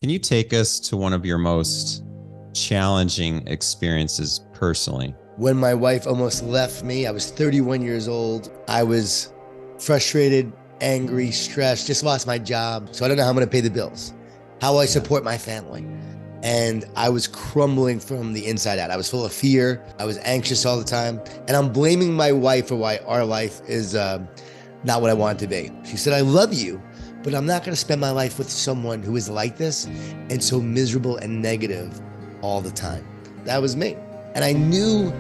Can you take us to one of your most challenging experiences personally? When my wife almost left me, I was 31 years old. I was frustrated, angry, stressed, just lost my job. So I don't know how I'm going to pay the bills, how I support my family. And I was crumbling from the inside out. I was full of fear. I was anxious all the time. And I'm blaming my wife for why our life is not what I want it to be. She said, I love you, but I'm not going to spend my life with someone who is like this and so miserable and negative all the time. That was me. And I knew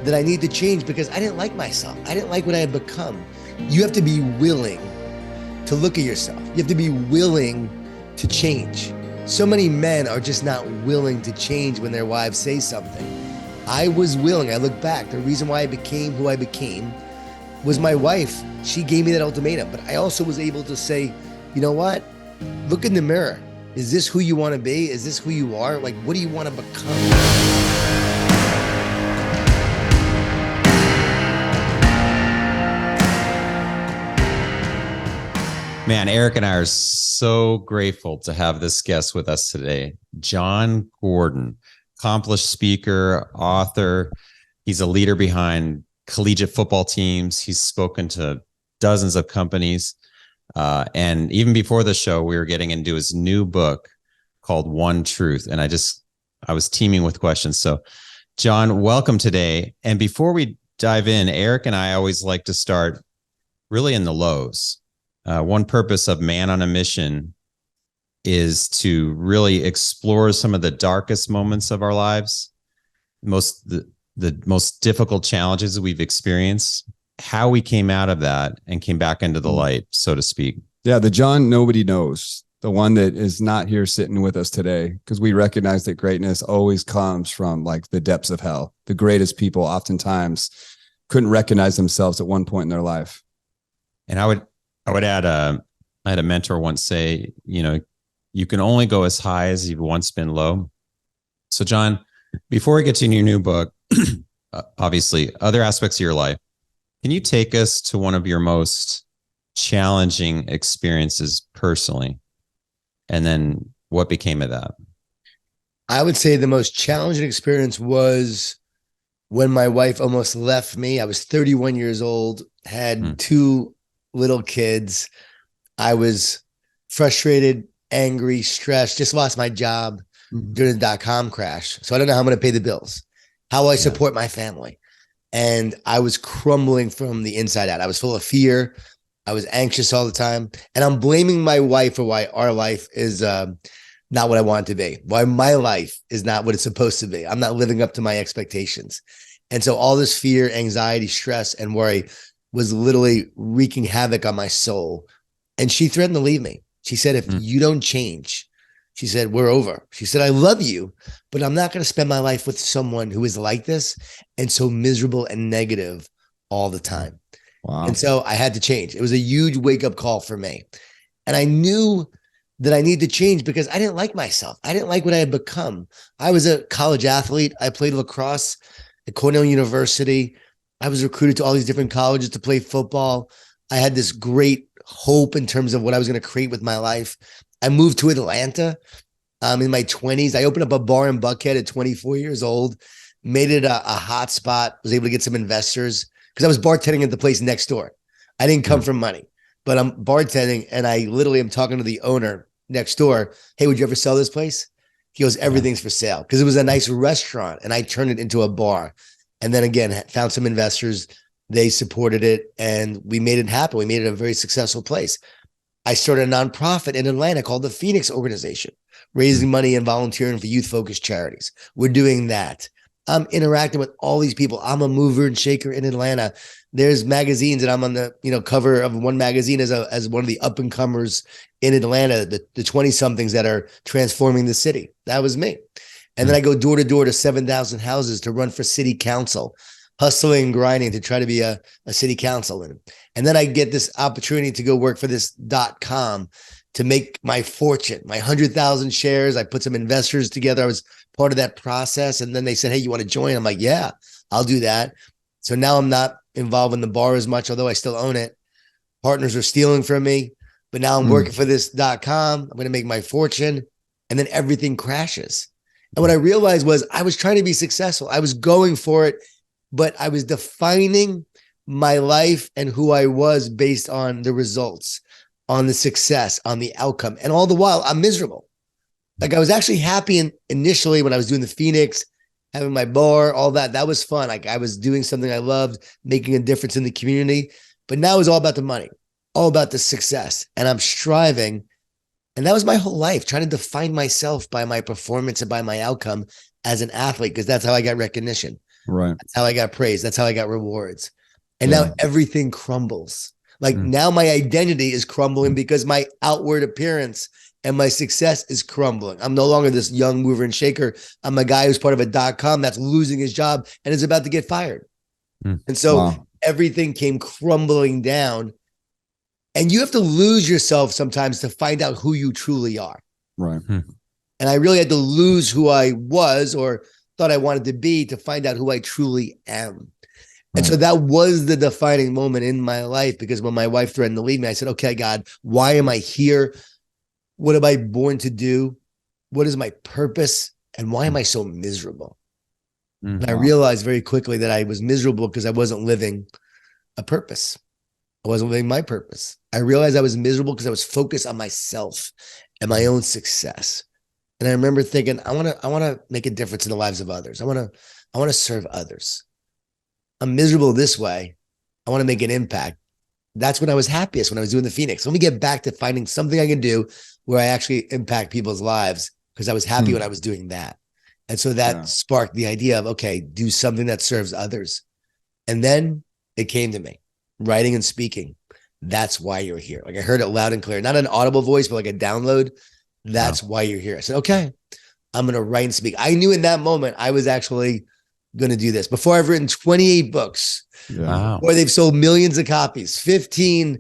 that I needed to change because I didn't like myself. I didn't like what I had become. You have to be willing to look at yourself. You have to be willing to change. So many men are just not willing to change when their wives say something. I was willing. I look back. The reason why I became who I became was my wife. She gave me that ultimatum. But I also was able to say, you know what? Look in the mirror. Is this who you want to be? Is this who you are? Like, what do you want to become? Man, Eric and I are so grateful to have this guest with us today. Jon Gordon, accomplished speaker, author. He's a leader behind collegiate football teams. He's spoken to dozens of companies. And even before the show, we were getting into his new book called One Truth. And I was teeming with questions. So, Jon, welcome today. And before we dive in, Eric and I always like to start really in the lows. One purpose of Man on a Mission is to really explore some of the darkest moments of our lives, the most difficult challenges we've experienced, how we came out of that and came back into the light, so to speak. Yeah, the Jon nobody knows, the one that is not here sitting with us today, because we recognize that greatness always comes from like the depths of hell. The greatest people oftentimes couldn't recognize themselves at one point in their life. And I would add, I had a mentor once say, you can only go as high as you've once been low. So, Jon, before we get to your new book, obviously other aspects of your life, can you take us to one of your most challenging experiences personally? And then what became of that? I would say the most challenging experience was when my wife almost left me. I was 31 years old, had two little kids. I was frustrated, angry, stressed, just lost my job during the .com crash. So I don't know how I'm going to pay the bills, how I support my family. And I was crumbling from the inside out. I was full of fear. I was anxious all the time. And I'm blaming my wife for why our life is not what I want it to be, why my life is not what it's supposed to be. I'm not living up to my expectations. And so all this fear, anxiety, stress, and worry was literally wreaking havoc on my soul. And she threatened to leave me. She said, if you don't change, she said, we're over. She said, I love you, but I'm not going to spend my life with someone who is like this and so miserable and negative all the time. Wow. And so I had to change. It was a huge wake-up call for me. And I knew that I needed to change because I didn't like myself. I didn't like what I had become. I was a college athlete. I played lacrosse at Cornell University. I was recruited to all these different colleges to play football. I had this great hope in terms of what I was going to create with my life. I moved to Atlanta in my 20s. I opened up a bar in Buckhead at 24 years old, made it a hot spot, was able to get some investors because I was bartending at the place next door. I didn't come from money, but I'm bartending and I literally am talking to the owner next door. Hey, would you ever sell this place? He goes, everything's for sale, because it was a nice restaurant and I turned it into a bar. And then again, found some investors. They supported it and we made it happen. We made it a very successful place. I started a nonprofit in Atlanta called the Phoenix Organization, raising money and volunteering for youth-focused charities. We're doing that. I'm interacting with all these people. I'm a mover and shaker in Atlanta. There's magazines and I'm on the cover of one magazine as one of the up-and-comers in Atlanta, the 20-somethings that are transforming the city. That was me. And then I go door to door to 7,000 houses to run for city council, hustling and grinding to try to be a city councilman. And then I get this opportunity to go work for this .com to make my fortune, my 100,000 shares. I put some investors together. I was part of that process. And then they said, hey, you want to join? I'm like, yeah, I'll do that. So now I'm not involved in the bar as much, although I still own it. Partners are stealing from me, but now I'm working for this .com. I'm going to make my fortune. and then everything crashes. And what I realized was I was trying to be successful. I was going for it, but I was defining my life and who I was based on the results, on the success, on the outcome. And all the while I'm miserable. Like I was actually happy initially when I was doing the Phoenix, having my bar, all that. That was fun. Like I was doing something I loved, making a difference in the community. But now it's all about the money, all about the success. And I'm striving. And that was my whole life, trying to define myself by my performance and by my outcome as an athlete, because that's how I got recognition. Right. That's how I got praise. That's how I got rewards. And now everything crumbles. Like now my identity is crumbling because my outward appearance and my success is crumbling. I'm no longer this young mover and shaker. I'm a guy who's part of a .com that's losing his job and is about to get fired. And so everything came crumbling down. And you have to lose yourself sometimes to find out who you truly are. Right. And I really had to lose who I was or thought I wanted to be to find out who I truly am. And so that was the defining moment in my life, because when my wife threatened to leave me, I said, okay, God, why am I here? What am I born to do? What is my purpose? And why am I so miserable? And I realized very quickly that I was miserable because I wasn't living a purpose. I wasn't living my purpose. I realized I was miserable because I was focused on myself and my own success. And I remember thinking, I want to make a difference in the lives of others. I want to serve others. I'm miserable this way. I want to make an impact. That's when I was happiest, when I was doing the Phoenix. Let me get back to finding something I can do where I actually impact people's lives, because I was happy when I was doing that. And so that sparked the idea of, okay, do something that serves others. And then it came to me, writing and speaking. That's why you're here. Like I heard it loud and clear, not an audible voice, but like a download. That's why you're here. I said, okay, I'm going to write and speak. I knew in that moment I was actually going to do this. Before I've written 28 books, before they've sold millions of copies, 15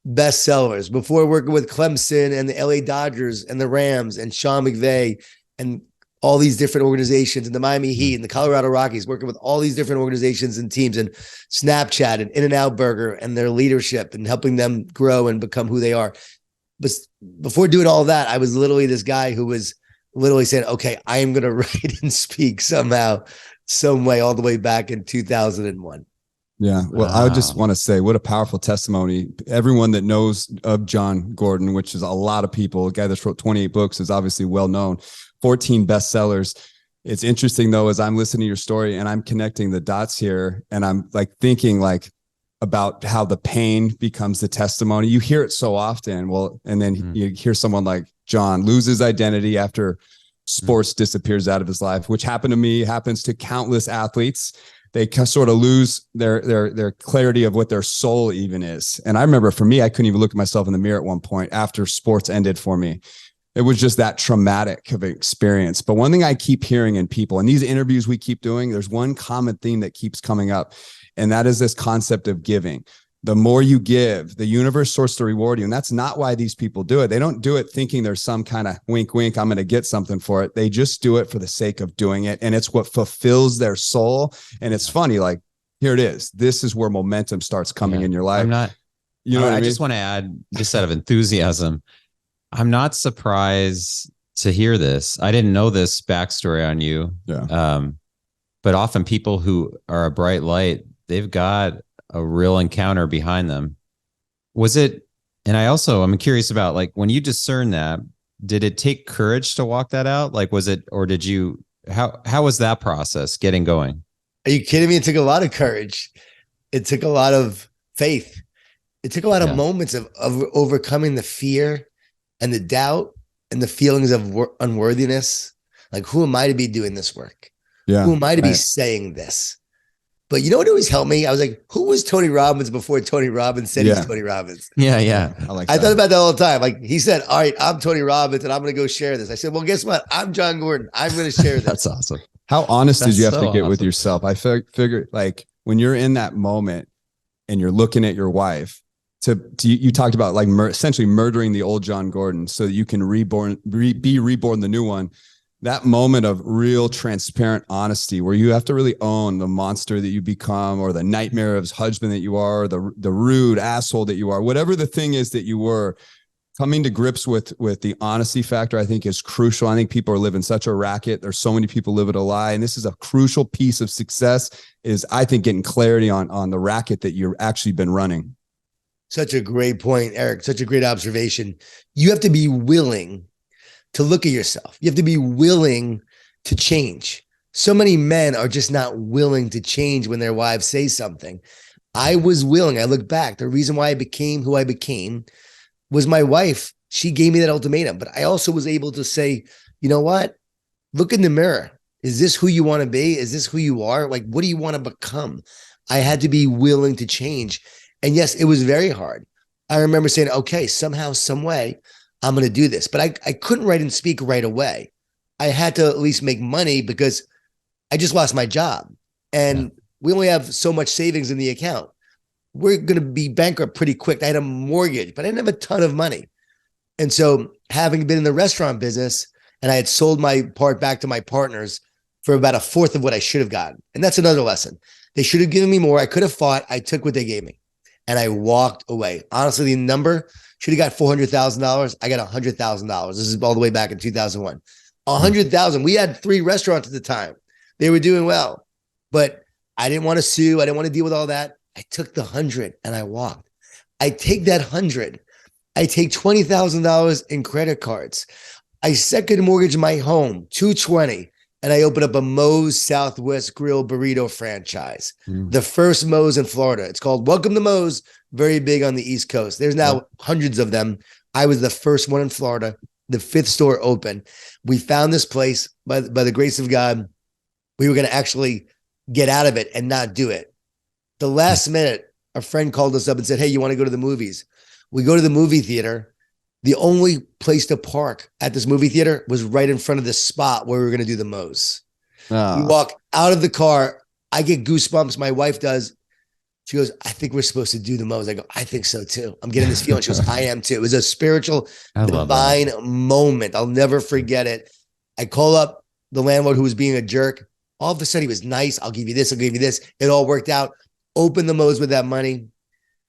bestsellers, before working with Clemson and the LA Dodgers and the Rams and Sean McVay and all these different organizations, and the Miami Heat and the Colorado Rockies, working with all these different organizations and teams, and Snapchat and In-N-Out Burger and their leadership and helping them grow and become who they are. But before doing all that, I was literally this guy who was literally saying, okay, I am going to write and speak somehow, some way, all the way back in 2001. Yeah. Well, I just want to say what a powerful testimony. Everyone that knows of Jon Gordon, which is a lot of people, a guy that's wrote 28 books, is obviously well known, 14 bestsellers. It's interesting though, as I'm listening to your story and I'm connecting the dots here, and I'm like thinking like about how the pain becomes the testimony. You hear it so often. Well, and then you hear someone like Jon lose his identity after sports disappears out of his life, which happened to me, happens to countless athletes. They sort of lose their clarity of what their soul even is. And I remember for me, I couldn't even look at myself in the mirror at one point after sports ended for me. It was just that traumatic of an experience. But one thing I keep hearing in people, and these interviews we keep doing, there's one common theme that keeps coming up, and that is this concept of giving. The more you give, the universe starts to reward you. And that's not why these people do it. They don't do it thinking there's some kind of wink, wink, I'm going to get something for it. They just do it for the sake of doing it. And it's what fulfills their soul. And it's funny, like, here it is. This is where momentum starts coming in your life. I just want to add, just out of enthusiasm, I'm not surprised to hear this. I didn't know this backstory on you. But often people who are a bright light, they've got a real encounter behind them. Was it, and I'm curious about, like, when you discern that, did it take courage to walk that out? Like, was it, or did you, how was that process getting going? Are you kidding me? It took a lot of courage. It took a lot of faith. It took a lot of moments of overcoming the fear and the doubt and the feelings of unworthiness. Like, who am I to be doing this work? Who am I to be saying this? But you know what always helped me? I was like, who was Tony Robbins before Tony Robbins said he's Tony Robbins? I thought about that all the time. Like, he said, all right, I'm Tony Robbins and I'm going to go share this. I said, well, guess what? I'm Jon Gordon. I'm going to share this. That's awesome. How honest did you have to get with yourself? I figure like when you're in that moment and you're looking at your wife, you talked about like essentially murdering the old Jon Gordon so that you can be reborn the new one. That moment of real transparent honesty where you have to really own the monster that you become, or the nightmare of husband that you are, or the rude asshole that you are, whatever the thing is that you were. coming to grips with the honesty factor, I think, is crucial. I think people are living such a racket. There's so many people living a lie. And this is a crucial piece of success, is I think getting clarity on the racket that you've actually been running. Such a great point, Eric. Such a great observation. You have to be willing to look at yourself. You have to be willing to change. So many men are just not willing to change when their wives say something. I was willing. I look back. The reason why I became who I became was my wife. She gave me that ultimatum, but I also was able to say, you know what? Look in the mirror. Is this who you want to be? Is this who you are? Like, what do you want to become? I had to be willing to change. And yes, it was very hard. I remember saying, okay, somehow, some way, I'm going to do this. But I couldn't write and speak right away. I had to at least make money because I just lost my job. And we only have so much savings in the account. We're going to be bankrupt pretty quick. I had a mortgage, but I didn't have a ton of money. And so having been in the restaurant business, and I had sold my part back to my partners for about a fourth of what I should have gotten. And that's another lesson. They should have given me more. I could have fought. I took what they gave me. And I walked away. Honestly, the number should have got $400,000. I got $100,000. This is all the way back in 2001. 100,000. We had 3 restaurants at the time. They were doing well, but I didn't want to sue. I didn't want to deal with all that. I took the 100 and I walked. I take that 100. I take $20,000 in credit cards. I second mortgage my home, $220. And I opened up a Moe's Southwest Grill burrito franchise. The first Moe's in Florida. It's called Welcome to Moe's, very big on the East Coast. There's now hundreds of them. I was the first one in Florida, the 5th store open. We found this place by the grace of God. We were going to actually get out of it and not do it. The last minute, a friend called us up and said, hey, you want to go to the movies? We go to the movie theater. The only place to park at this movie theater was right in front of the spot where we were going to do the Moe's. We walk out of the car. I get goosebumps. My wife does. She goes, I think we're supposed to do the Moe's. I go, I think so too. I'm getting this feeling. She goes, I am too. It was a spiritual, divine moment. I'll never forget it. I call up the landlord who was being a jerk. All of a sudden he was nice. I'll give you this. I'll give you this. It all worked out. Opened the Moe's with that money,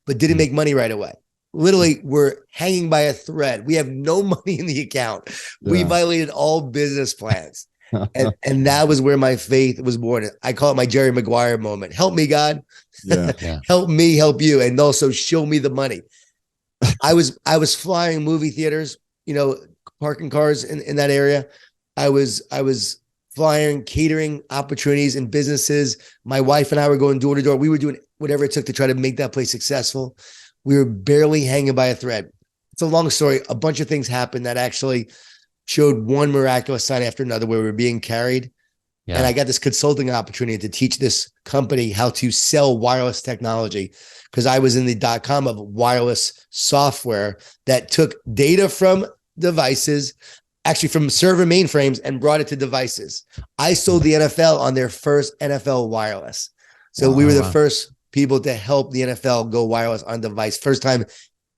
but didn't make money right away. Literally, we're hanging by a thread. We have no money in the account. We violated all business plans. And that was where my faith was born. I call it my Jerry Maguire moment. Help me, God. Help me, help you. And also show me the money. I was flying movie theaters, parking cars in that area. I was flying catering opportunities in businesses. My wife and I were going door to door. We were doing whatever it took to try to make that place successful. We were barely hanging by a thread. It's a long story. A bunch of things happened that actually showed one miraculous sign after another where we were being carried. And I got this consulting opportunity to teach this company how to sell wireless technology, because I was in the .com of wireless software that took data from devices, actually from server mainframes, and brought it to devices. I sold the NFL on their first NFL wireless. So we were the first people to help the NFL go wireless on device. First time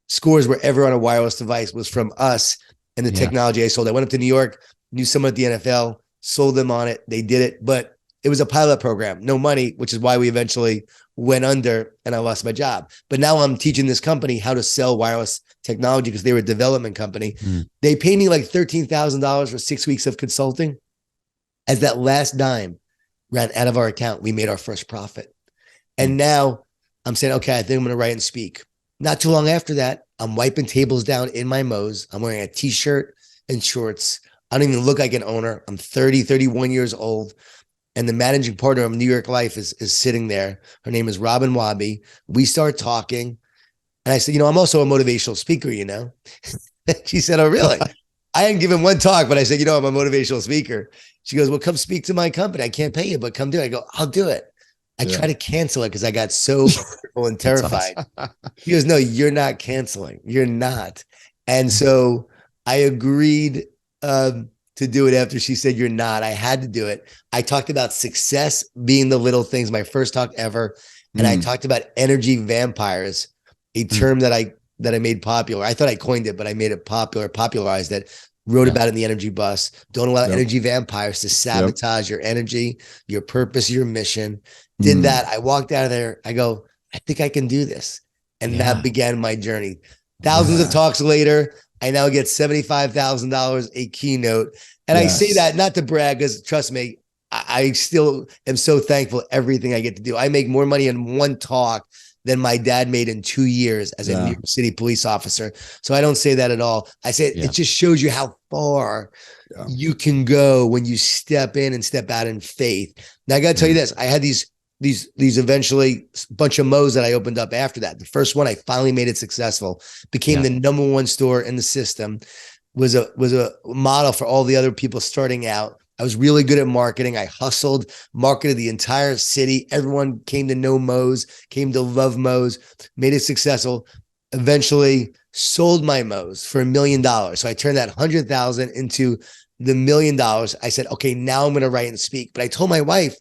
scores were ever on a wireless device was from us and the technology I sold. I went up to New York, knew someone at the NFL, sold them on it. They did it, but it was a pilot program, no money, which is why we eventually went under and I lost my job. But now I'm teaching this company how to sell wireless technology because they were a development company. They paid me like $13,000 for 6 weeks of consulting. As that last dime ran out of our account, we made our first profit. And now I'm saying, okay, I think I'm going to write and speak. Not too long after that, I'm wiping tables down in my Moe's. I'm wearing a t-shirt and shorts. I don't even look like an owner. I'm 30, 31 years old. And the managing partner of New York Life is sitting there. Her name is Robin Wabi. We start talking. And I said, I'm also a motivational speaker, She said, oh, really? I hadn't given one talk, but I said, I'm a motivational speaker. She goes, well, come speak to my company. I can't pay you, but come do it. I go, I'll do it. I try to cancel it because I got so fearful and terrified. Awesome. He goes, no, you're not canceling. You're not. And so I agreed to do it after she said, you're not. I had to do it. I talked about success being the little things, my first talk ever. And I talked about energy vampires, a term that I made popular. I thought I coined it, but I made it popular, popularized it. Wrote about it in the energy bus. Don't allow energy vampires to sabotage your energy, your purpose, your mission. Did that. I walked out of there. I go, I think I can do this. And that began my journey. Thousands of talks later, I now get $75,000 a keynote. And I say that not to brag, because trust me, I still am so thankful everything I get to do. I make more money in one talk than my dad made in 2 years as a New York City police officer. So I don't say that at all. I say it just shows you how far you can go when you step in and step out in faith. Now I got to tell you this, I had these eventually bunch of Mo's that I opened up after that. The first one, I finally made it successful, became the #1 store in the system, was a model for all the other people starting out. I was really good at marketing. I hustled, marketed the entire city. Everyone came to know Mo's, came to love Mo's, made it successful. Eventually sold my Mo's for $1 million. So I turned that 100,000 into the $1 million. I said, okay, now I'm going to write and speak. But I told my wife,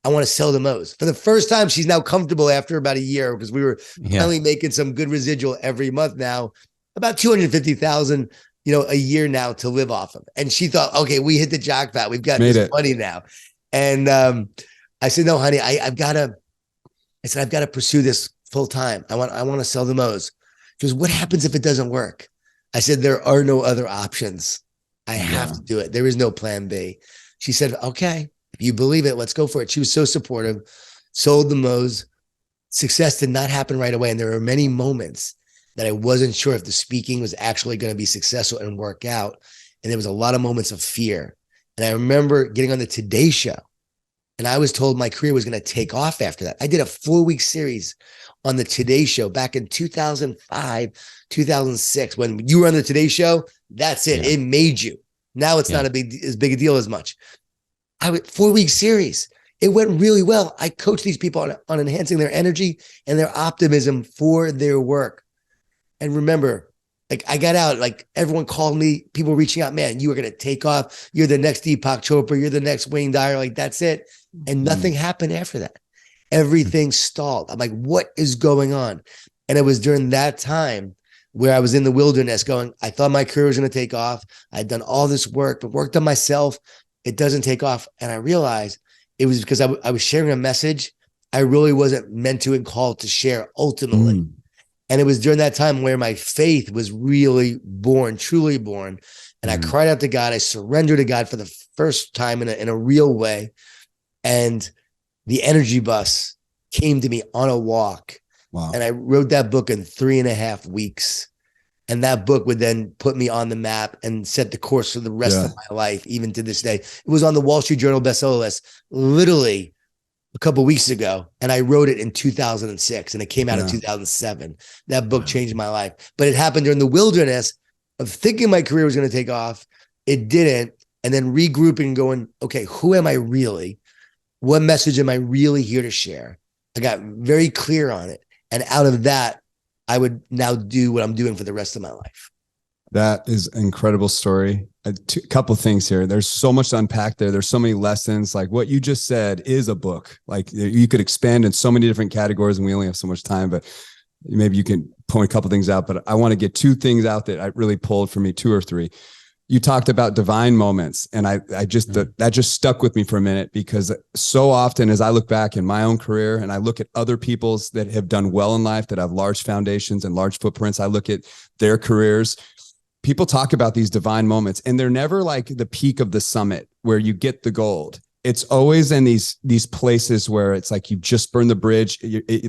I want to sell the Mo's. For the first time, she's now comfortable after about a year, because we were finally making some good residual every month now, about 250,000 a year now to live off of. And she thought, okay, we hit the jackpot. We've got this money now. And I said, no, honey, I've got to pursue this full time. I want to sell the Mo's. She goes, what happens if it doesn't work? I said, there are no other options. I have to do it. There is no plan B. She said, okay, if you believe it, let's go for it. She was so supportive, sold the Mo's. Success did not happen right away. And there were many moments that I wasn't sure if the speaking was actually going to be successful and work out. And there was a lot of moments of fear. And I remember getting on the Today Show, and I was told my career was going to take off after that. I did a 4-week series on the Today Show back in 2005, 2006. When you were on the Today Show, that's it. It made you. Now it's not as big a deal as much. 4-week series. It went really well. I coached these people on enhancing their energy and their optimism for their work. And remember, like, I got out, like, everyone called me, people reaching out, man, you are going to take off. You're the next Deepak Chopra. You're the next Wayne Dyer. Like, that's it. And nothing happened after that. Everything stalled. I'm like, what is going on? And it was during that time where I was in the wilderness going, I thought my career was going to take off. I'd done all this work, but worked on myself. It doesn't take off. And I realized it was because I was sharing a message I really wasn't meant to and called to share ultimately. And it was during that time where my faith was really born, truly born. And I cried out to God. I surrendered to God for the first time in a real way. And the energy bus came to me on a walk. Wow. And I wrote that book in 3.5 weeks. And that book would then put me on the map and set the course for the rest of my life, even to this day. It was on the Wall Street Journal bestseller list literally a couple of weeks ago, and I wrote it in 2006, and it came out in 2007. That book changed my life, but it happened during the wilderness of thinking my career was going to take off. It didn't. And then regrouping and going, okay, who am I really? What message am I really here to share? I got very clear on it. And out of that, I would now do what I'm doing for the rest of my life. That is an incredible story. A couple of things here. There's so much to unpack there. There's so many lessons. Like what you just said is a book. Like you could expand in so many different categories, and we only have so much time, but maybe you can point a couple of things out. But I want to get 2 things out that I really pulled for me, 2 or 3. You talked about divine moments, and that just stuck with me for a minute, because so often as I look back in my own career and I look at other people's that have done well in life, that have large foundations and large footprints, I look at their careers. People talk about these divine moments, and they're never like the peak of the summit where you get the gold. It's always in these places where it's like you just burned the bridge,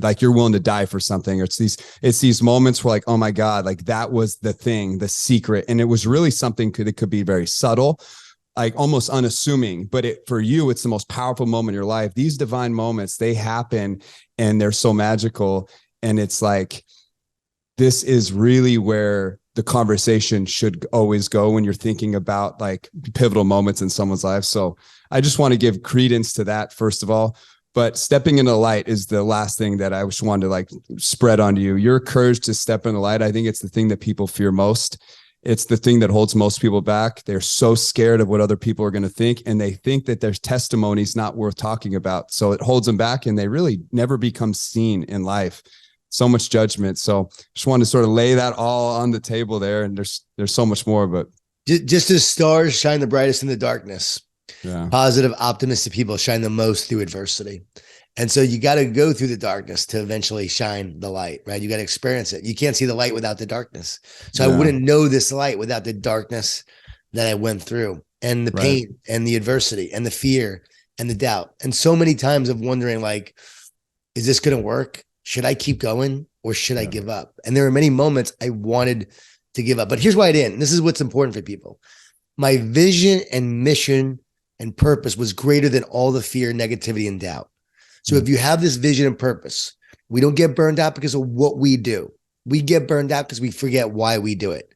like you're willing to die for something. Or it's these moments where like, oh my God, like that was the thing, the secret. And it was really something that could be very subtle, like almost unassuming, but for you, it's the most powerful moment in your life. These divine moments, they happen and they're so magical. And it's like, this is really where the conversation should always go when you're thinking about like pivotal moments in someone's life. So I just want to give credence to that, first of all. But stepping into the light is the last thing that I just wanted to like spread onto you. Your courage to step in the light, I think it's the thing that people fear most. It's the thing that holds most people back. They're so scared of what other people are going to think, and they think that their testimony is not worth talking about. So it holds them back, and they really never become seen in life. So much judgment. So just wanted to sort of lay that all on the table there. And there's so much more, but just as stars shine the brightest in the darkness. Yeah. Positive, optimistic people shine the most through adversity. And so you got to go through the darkness to eventually shine the light, right? You got to experience it. You can't see the light without the darkness. So I wouldn't know this light without the darkness that I went through, and the pain and the adversity and the fear and the doubt. And so many times of wondering, like, is this going to work? Should I keep going or should I give up? And there were many moments I wanted to give up, but here's why I didn't. This is what's important for people. My vision and mission and purpose was greater than all the fear, negativity, and doubt. So if you have this vision and purpose, we don't get burned out because of what we do. We get burned out because we forget why we do it.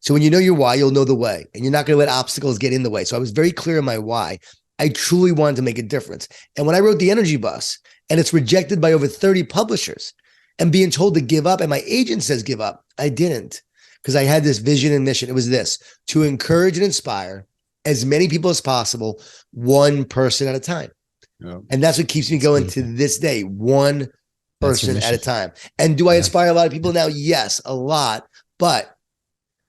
So when you know your why, you'll know the way, and you're not going to let obstacles get in the way. So I was very clear in my why. I truly wanted to make a difference. And when I wrote The Energy Bus, and it's rejected by over 30 publishers, and being told to give up, and my agent says give up, I didn't, because I had this vision and mission. It was this: to encourage and inspire as many people as possible, one person at a time. Yeah. And that's what keeps me going to this day, one person at a time. And do I inspire a lot of people now? Yes, a lot. But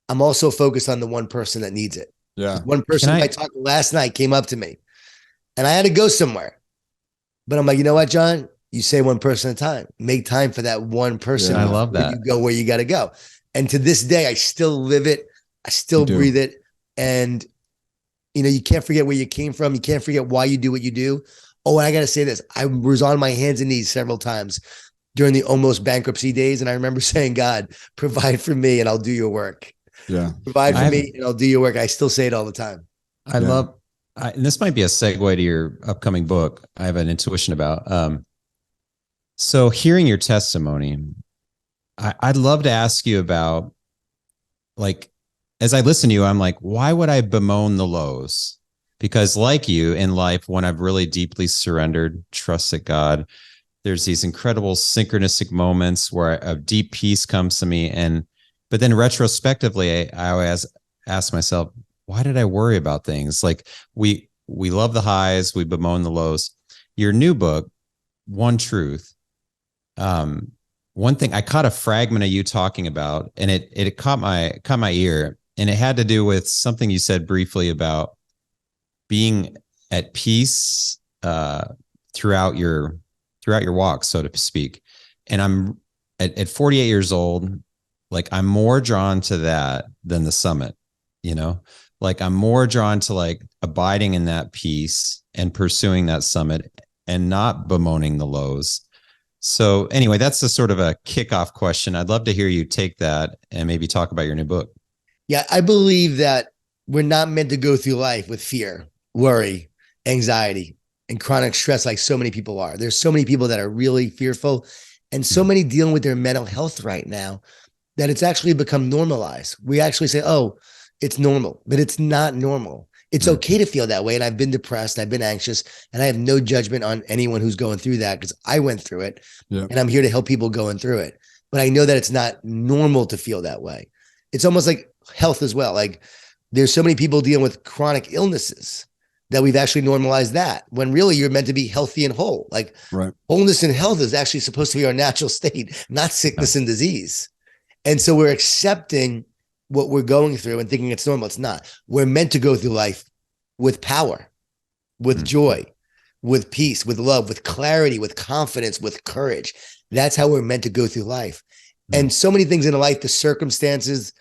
I'm also focused on the one person that needs it. Yeah. One person I talked to last night came up to me, and I had to go somewhere. But I'm like, you know what, John? You say one person at a time. Make time for that one person. I love that. You go where you got to go. And to this day, I still live it. I still breathe it. And, you know, you can't forget where you came from. You can't forget why you do what you do. Oh, and I got to say this. I was on my hands and knees several times during the almost bankruptcy days. And I remember saying, God, provide for me and I'll do your work. Yeah. Provide for me and I'll do your work. I still say it all the time. I love, and this might be a segue to your upcoming book. I have an intuition about. So hearing your testimony, I'd love to ask you about, like, as I listen to you, I'm like, why would I bemoan the lows? Because like you in life, when I've really deeply surrendered, trusted God, there's these incredible synchronistic moments where a deep peace comes to me. But then retrospectively, I always ask myself, why did I worry about things? Like we love the highs, we bemoan the lows. Your new book, One Truth. One thing, I caught a fragment of you talking about, and it caught my ear, and it had to do with something you said briefly about being at peace throughout your walk, so to speak. And I'm at 48 years old, like I'm more drawn to that than the summit, you know, like I'm more drawn to like abiding in that peace and pursuing that summit and not bemoaning the lows. So anyway, that's a sort of a kickoff question. I'd love to hear you take that and maybe talk about your new book. Yeah, I believe that we're not meant to go through life with fear, worry, anxiety, and chronic stress like so many people are. There's so many people that are really fearful, and so many dealing with their mental health right now that it's actually become normalized. We actually say, oh, it's normal, but it's not normal. It's okay to feel that way. And I've been depressed, I've been anxious, and I have no judgment on anyone who's going through that because I went through it and I'm here to help people going through it. But I know that it's not normal to feel that way. It's almost like health as well. Like there's so many people dealing with chronic illnesses that we've actually normalized that when really you're meant to be healthy and whole. Like wholeness and health is actually supposed to be our natural state, not sickness and disease. And so we're accepting what we're going through and thinking it's normal. It's not. We're meant to go through life with power, with joy, with peace, with love, with clarity, with confidence, with courage. That's how we're meant to go through life. And so many things in life, the circumstances,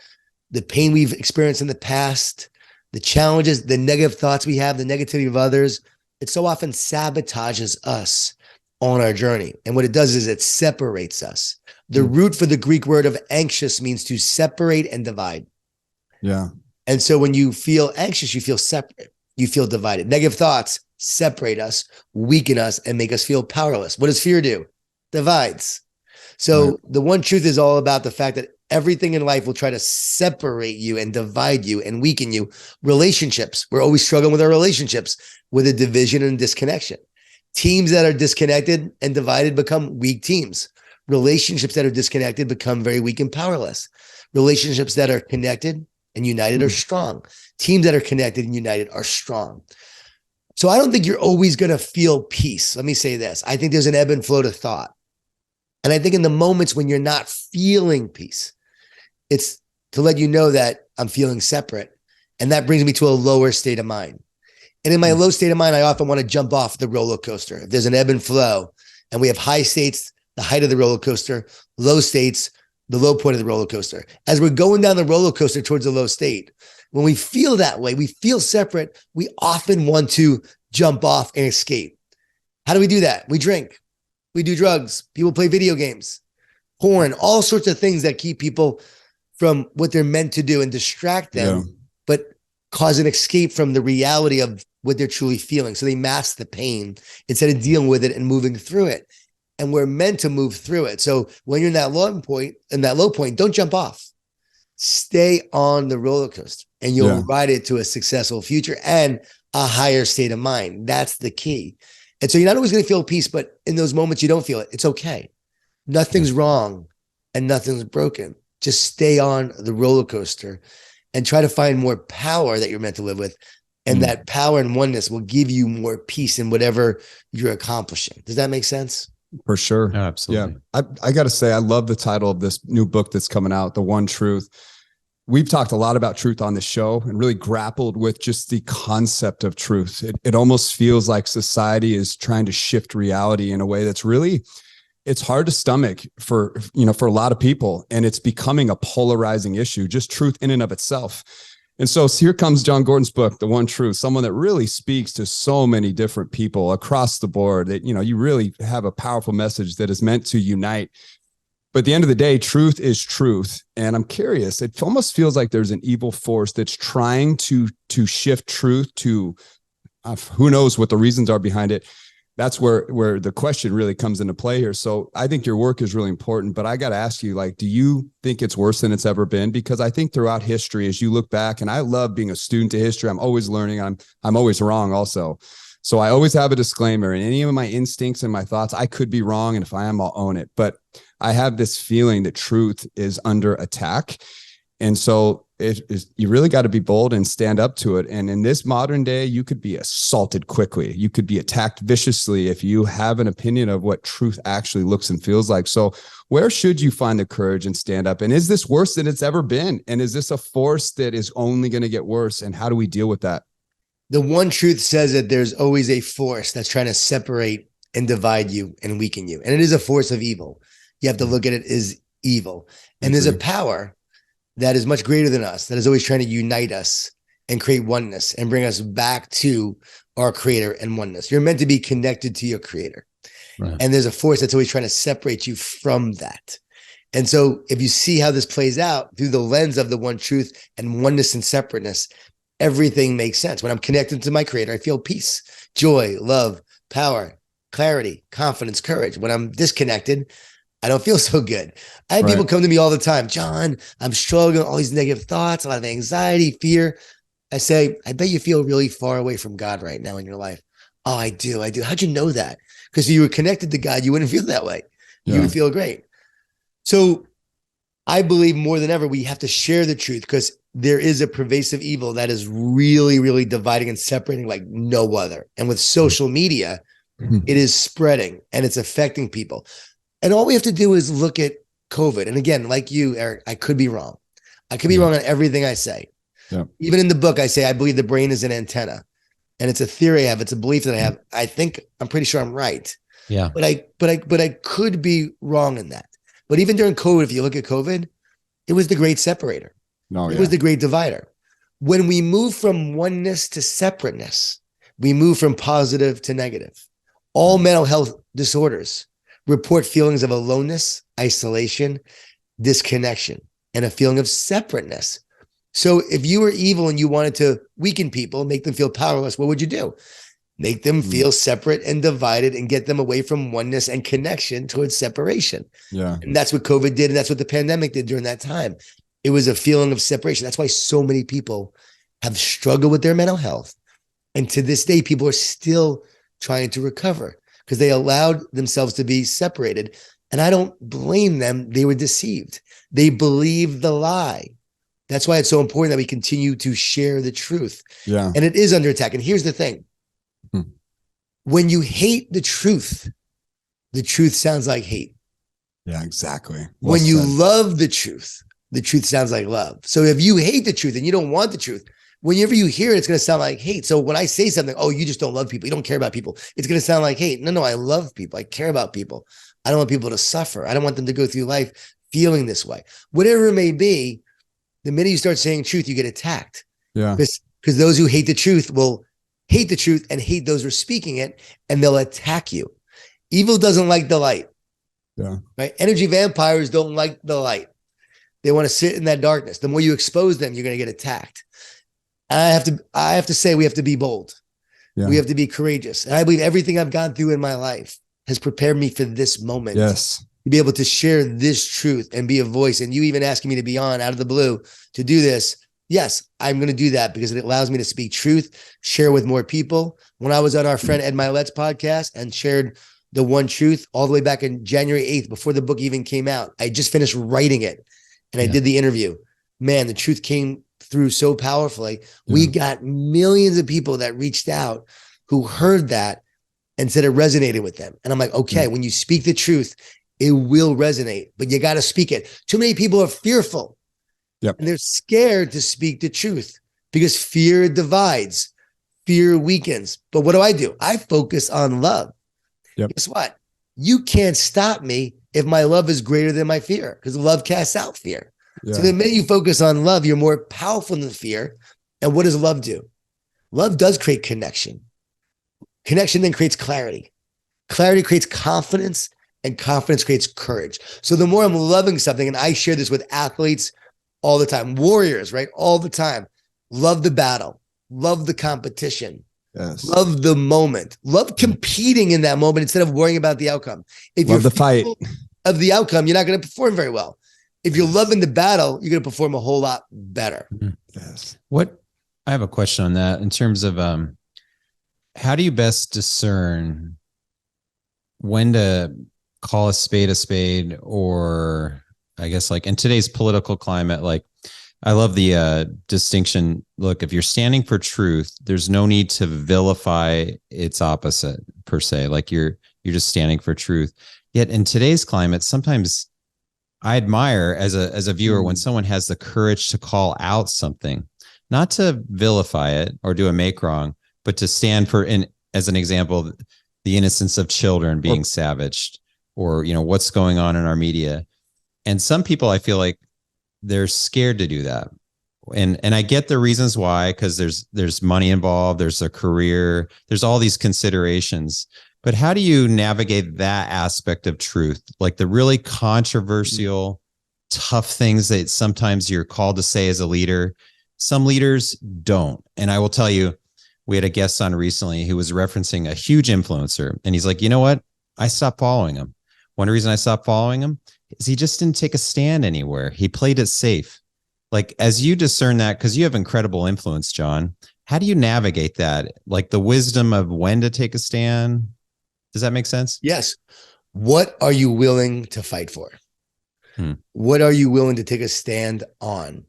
the pain we've experienced in the past, the challenges, the negative thoughts we have, the negativity of others, it so often sabotages us on our journey. And what it does is it separates us. The root for the Greek word of anxious means to separate and divide. Yeah. And so when you feel anxious, you feel separate, you feel divided. Negative thoughts separate us, weaken us, and make us feel powerless. What does fear do? Divides. So the one truth is all about the fact that everything in life will try to separate you and divide you and weaken you. Relationships, we're always struggling with our relationships with a division and disconnection. Teams that are disconnected and divided become weak teams. Relationships that are disconnected become very weak and powerless. Relationships that are connected and united are strong. Teams that are connected and united are strong. So I don't think you're always going to feel peace. Let me say this. I think there's an ebb and flow to thought. And I think in the moments when you're not feeling peace, it's to let you know that I'm feeling separate. And that brings me to a lower state of mind. And in my low state of mind, I often want to jump off the roller coaster. If there's an ebb and flow, and we have high states, the height of the roller coaster, low states, the low point of the roller coaster. As we're going down the roller coaster towards the low state, when we feel that way, we feel separate, we often want to jump off and escape. How do we do that? We drink, we do drugs, people play video games, porn, all sorts of things that keep people from what they're meant to do and distract them, but cause an escape from the reality of what they're truly feeling. So they mask the pain instead of dealing with it and moving through it. And we're meant to move through it. So when you're in that low point, don't jump off. Stay on the roller coaster and you'll ride it to a successful future and a higher state of mind. That's the key. And so you're not always going to feel peace, but in those moments you don't feel it, it's okay. Nothing's wrong and nothing's broken. Just stay on the roller coaster and try to find more power that you're meant to live with. And that power and oneness will give you more peace in whatever you're accomplishing. Does that make sense? For sure. Oh, absolutely. Yeah. I got to say, I love the title of this new book that's coming out, The One Truth. We've talked a lot about truth on this show and really grappled with just the concept of truth. It almost feels like society is trying to shift reality in a way that's really, it's hard to stomach for a lot of people. And it's becoming a polarizing issue, just truth in and of itself. And so here comes Jon Gordon's book, The One Truth, someone that really speaks to so many different people across the board that, you really have a powerful message that is meant to unite. But at the end of the day, truth is truth. And I'm curious, it almost feels like there's an evil force that's trying to shift truth to who knows what the reasons are behind it. That's where the question really comes into play here. So I think your work is really important, but I got to ask you, do you think it's worse than it's ever been? Because I think throughout history, as you look back, and I love being a student to history, I'm always learning. I'm always wrong also. So I always have a disclaimer, and any of my instincts and my thoughts, I could be wrong. And if I am, I'll own it. But I have this feeling that truth is under attack. And so you really got to be bold and stand up to it. And in this modern day, you could be assaulted quickly. You could be attacked viciously if you have an opinion of what truth actually looks and feels like. So where should you find the courage and stand up? And is this worse than it's ever been? And is this a force that is only going to get worse? And how do we deal with that? The One Truth says that there's always a force that's trying to separate and divide you and weaken you. And it is a force of evil. You have to look at it as evil. And there's a power that is much greater than us, that is always trying to unite us and create oneness and bring us back to our creator and oneness. You're meant to be connected to your creator. Right. And there's a force that's always trying to separate you from that. And so if you see how this plays out through the lens of the One Truth and oneness and separateness, everything makes sense. When I'm connected to my creator, I feel peace, joy, love, power, clarity, confidence, courage. When I'm disconnected, I don't feel so good. I have people come to me all the time. John, I'm struggling, all these negative thoughts, a lot of anxiety, fear. I say, I bet you feel really far away from God right now in your life. Oh, I do. How'd you know that? Because if you were connected to God, you wouldn't feel that way. You would feel great. So I believe more than ever, we have to share the truth because there is a pervasive evil that is really, really dividing and separating like no other. And with social media, it is spreading and it's affecting people. And all we have to do is look at COVID. And again, like you, Eric, I could be wrong. I could be wrong on everything I say. Yeah. Even in the book, I say, I believe the brain is an antenna. And it's a theory I have. It's a belief that I have. I'm pretty sure I'm right. Yeah. But I could be wrong in that. But even during COVID, if you look at COVID, it was the great separator. It was the great divider. When we move from oneness to separateness, we move from positive to negative. All mental health disorders report feelings of aloneness, isolation, disconnection, and a feeling of separateness. So if you were evil and you wanted to weaken people, make them feel powerless, what would you do? Make them feel separate and divided and get them away from oneness and connection towards separation. Yeah. And that's what COVID did. And that's what the pandemic did during that time. It was a feeling of separation. That's why so many people have struggled with their mental health. And to this day, people are still trying to recover because they allowed themselves to be separated. And I don't blame them. They were deceived. They believed the lie. That's why it's so important that we continue to share the truth. Yeah. And it is under attack. And here's the thing. When you hate the truth sounds like hate. Yeah, exactly. Well when you love the truth sounds like love. So if you hate the truth and you don't want the truth, whenever you hear it, it's going to sound like hate. So when I say something, oh, you just don't love people, you don't care about people, it's going to sound like hate. No, I love people. I care about people. I don't want people to suffer. I don't want them to go through life feeling this way. Whatever it may be, the minute you start saying truth, you get attacked. Yeah. Because those who hate the truth will hate the truth and hate those who are speaking it, and they'll attack you. Evil doesn't like the light. Yeah. Right? Energy vampires don't like the light. They want to sit in that darkness. The more you expose them, you're going to get attacked. And I have to say, we have to be bold. Yeah. We have to be courageous. And I believe everything I've gone through in my life has prepared me for this moment. Yes. To be able to share this truth and be a voice. And you even asking me to be on out of the blue to do this. Yes, I'm going to do that because it allows me to speak truth, share with more people. When I was on our friend Ed Milet's podcast and shared the one truth all the way back in January 8th, before the book even came out, I just finished writing it and I did the interview. Man, the truth came through so powerfully. We got millions of people that reached out who heard that and said it resonated with them. And I'm like, okay, when you speak the truth, it will resonate, but you got to speak it. Too many people are fearful. And they're scared to speak the truth because fear divides, fear weakens. But what do? I focus on love. Guess what? You can't stop me if my love is greater than my fear, because love casts out fear. So the minute you focus on love, you're more powerful than fear. And what does love do? Love does create connection. Connection then creates clarity. Clarity creates confidence, and confidence creates courage. So the more I'm loving something, and I share this with athletes all the time, warriors, right? All the time. Love the battle. Love the competition. Yes. Love the moment. Love competing in that moment instead of worrying about the outcome. If love the fight of the outcome, you're not going to perform very well. If you're loving the battle, you're going to perform a whole lot better. Yes. I have a question on that in terms of how do you best discern when to call a spade, or I guess like in today's political climate, like I love the distinction. Look, if you're standing for truth, there's no need to vilify its opposite per se. Like you're just standing for truth. Yet in today's climate, sometimes I admire as a viewer when someone has the courage to call out something, not to vilify it or do a make wrong, but to stand for, as an example, the innocence of children being savaged, or what's going on in our media. And some people, I feel like they're scared to do that. And I get the reasons why, because there's money involved, there's a career, there's all these considerations. But how do you navigate that aspect of truth? Like the really controversial, tough things that sometimes you're called to say as a leader. Some leaders don't. And I will tell you, we had a guest on recently who was referencing a huge influencer. And he's like, you know what? I stopped following him. One reason I stopped following him is he just didn't take a stand anywhere. He played it safe. Like, as you discern that, because you have incredible influence, Jon, how do you navigate that? Like the wisdom of when to take a stand? Does that make sense? Yes. What are you willing to fight for? What are you willing to take a stand on?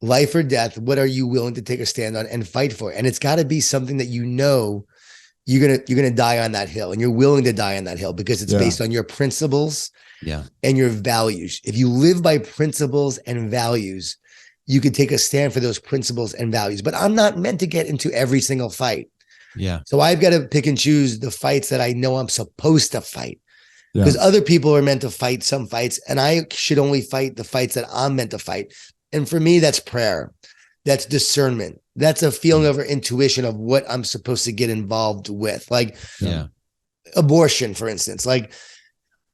Life or death, what are you willing to take a stand on and fight for? And it's got to be something that you're gonna die on that hill, and you're willing to die on that hill because it's based on your principles and your values. If you live by principles and values, you could take a stand for those principles and values. But I'm not meant to get into every single fight. So I've got to pick and choose the fights that I know I'm supposed to fight, because other people are meant to fight some fights, and I should only fight the fights that I'm meant to fight. And for me, that's prayer. That's discernment. That's a feeling of intuition of what I'm supposed to get involved with. Like abortion, for instance. Like,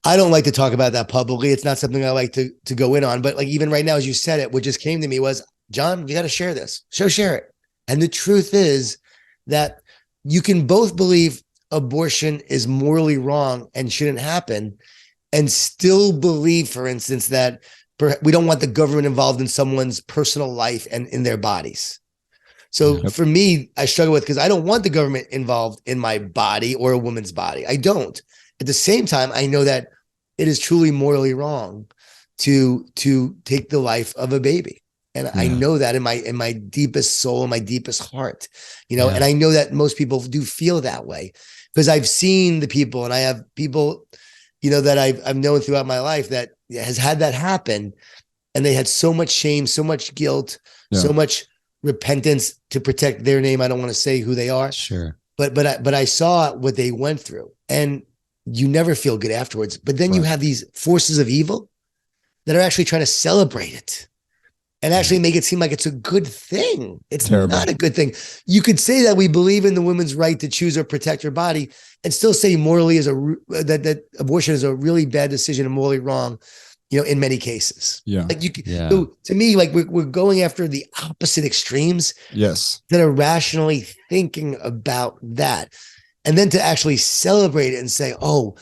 I don't like to talk about that publicly. It's not something I like to go in on. But like, even right now, as you said it, what just came to me was, Jon, you got to share this. So share it. And the truth is that you can both believe abortion is morally wrong and shouldn't happen, and still believe, for instance, that we don't want the government involved in someone's personal life and in their bodies. So for me, I struggle with, because I don't want the government involved in my body or a woman's body. I don't. At the same time, I know that it is truly morally wrong to take the life of a baby. And I know that in my deepest soul, in my deepest heart, and I know that most people do feel that way, because I've seen the people, and I have people, that I've known throughout my life that has had that happen, and they had so much shame, so much guilt, so much repentance to protect their name. I don't want to say who they are. Sure. But I saw what they went through, and you never feel good afterwards. But then you have these forces of evil that are actually trying to celebrate it and actually make it seem like it's a good thing. It's not a good thing. You could say that we believe in the woman's right to choose or protect her body and still say morally that abortion is a really bad decision and morally wrong, in many cases. Yeah. Like so to me, like we're going after the opposite extremes. Yes. That are rationally thinking about that. And then to actually celebrate it and say, oh,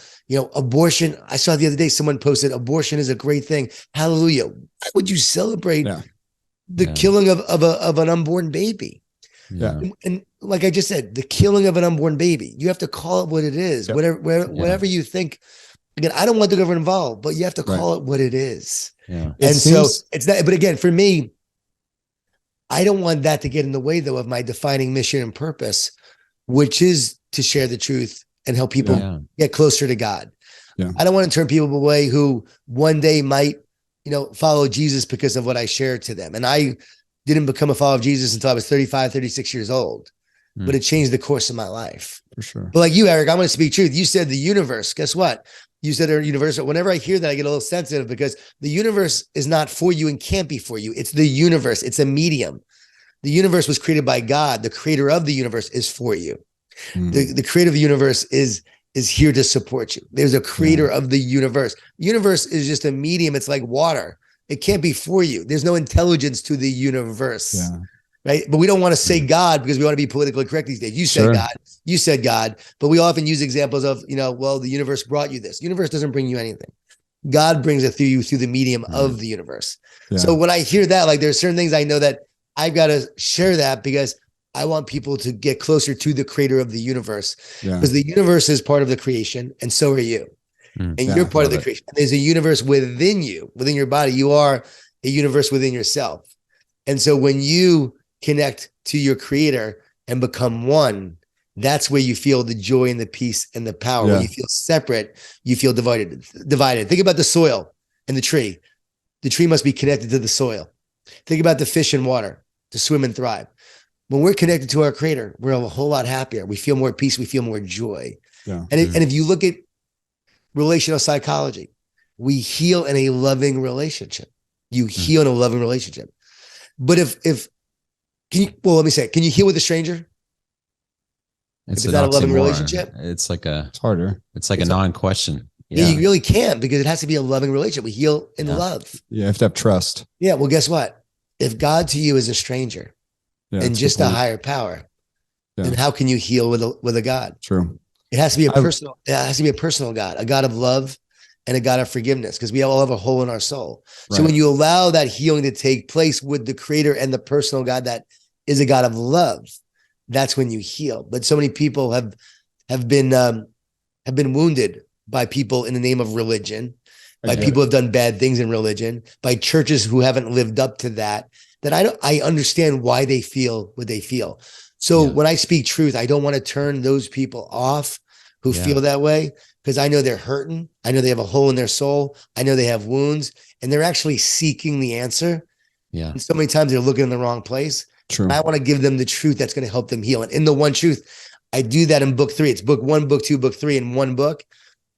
abortion. I saw the other day, someone posted, abortion is a great thing. Hallelujah. Why would you celebrate the killing of an unborn baby? Yeah. And like I just said, the killing of an unborn baby, you have to call it what it is. Whatever you think. Again, I don't want the government involved, but you have to call it what it is. Yeah. And so it's that. But again, for me, I don't want that to get in the way, though, of my defining mission and purpose, which is to share the truth and help people get closer to God. Yeah. I don't want to turn people away who one day might, follow Jesus because of what I shared to them. And I didn't become a follower of Jesus until I was 35, 36 years old, but it changed the course of my life. For sure. But like you, Eric, I'm going to speak truth. You said the universe. Guess what? You said universal. Whenever I hear that, I get a little sensitive because the universe is not for you and can't be for you. It's the universe. It's a medium. The universe was created by God. The creator of the universe is for you. The creator of the universe is here to support you. There's a creator of the universe. Universe is just a medium. It's like water. It can't be for you. There's no intelligence to the universe. Yeah. Right. But we don't want to say God because we want to be politically correct these days. You said God, you said God, but we often use examples of, well, the universe brought you this. Universe doesn't bring you anything. God brings it through you through the medium of the universe. Yeah. So when I hear that, like there's certain things I know that I've got to share that because I want people to get closer to the creator of the universe because the universe is part of the creation and so are you. And you're part of the creation. And there's a universe within you, within your body. You are a universe within yourself. And so when you connect to your creator and become one, that's where you feel the joy and the peace and the power. When you feel separate, you feel divided. Think about the soil and the tree. The tree must be connected to the soil. Think about the fish in water to swim and thrive. When we're connected to our creator, we're a whole lot happier. We feel more peace. We feel more joy. Yeah. And if you look at relational psychology, we heal in a loving relationship. You heal in a loving relationship. But let me say, can you heal with a stranger? It's not a loving relationship. It's harder. It's like a non-question. Yeah, you really can't because it has to be a loving relationship. We heal in love. Yeah, you have to have trust. Yeah. Well, guess what? If God to you is a stranger and just a higher power, then how can you heal with a God? True. It has to be a personal. It has to be a personal God, a God of love and a God of forgiveness, because we all have a hole in our soul. Right. So when you allow that healing to take place with the creator and the personal God that is a God of love, that's when you heal. But so many people have been wounded by people in the name of religion, by people who have done bad things in religion, by churches who haven't lived up to that. I understand why they feel what they feel. So when I speak truth, I don't want to turn those people off who feel that way, because I know they're hurting. I know they have a hole in their soul. I know they have wounds, and they're actually seeking the answer. Yeah. And so many times they're looking in the wrong place. True. And I want to give them the truth that's going to help them heal. And in the one truth, I do that in book 3. It's book 1, book 2, book 3 in one book.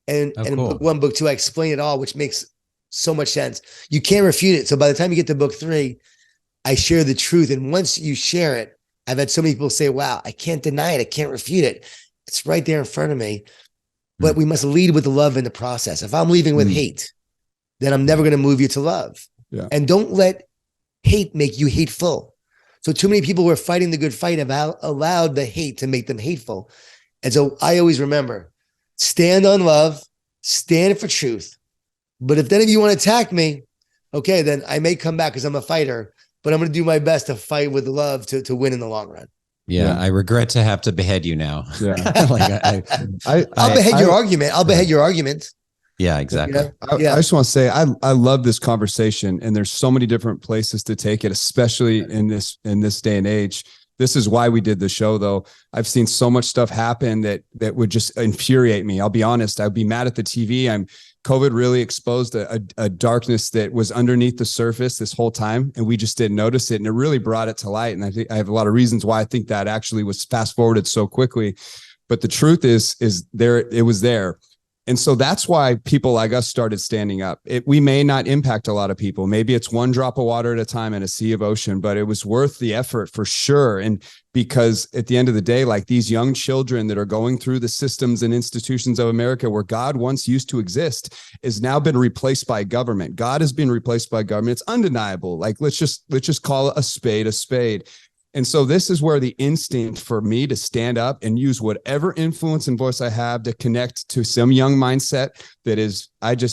And in book 1, book 2, I explain it all, which makes so much sense. You can't refute it. So by the time you get to book 3, I share the truth. And once you share it, I've had so many people say, wow, I can't deny it. I can't refute it. It's right there in front of me. But we must lead with the love in the process. If I'm leaving with hate, then I'm never going to move you to love. Yeah. And don't let hate make you hateful. So too many people who are fighting the good fight have allowed the hate to make them hateful. And so I always remember, stand on love, stand for truth. But if any of you want to attack me, okay, then I may come back because I'm a fighter, but I'm going to do my best to fight with love to win in the long run. Yeah, I regret to have to behead you now. Yeah, I'll behead your argument. I'll behead your argument. Yeah, exactly. I just want to say I love this conversation, and there's so many different places to take it, especially in this day and age. This is why we did the show, though. I've seen so much stuff happen that would just infuriate me. I'll be honest. I'd be mad at the TV. COVID really exposed a darkness that was underneath the surface this whole time, and we just didn't notice it. And it really brought it to light. And I think I have a lot of reasons why I think that actually was fast forwarded so quickly. But the truth is there, it was there. And so that's why people like us started standing up. We may not impact a lot of people. Maybe it's one drop of water at a time in a sea of ocean, but it was worth the effort for sure. And because at the end of the day, like these young children that are going through the systems and institutions of America where God once used to exist is now been replaced by government. God has been replaced by government. It's undeniable. Like, let's just call it a spade a spade. And so this is where the instinct for me to stand up and use whatever influence and voice I have to connect to some young mindset that is,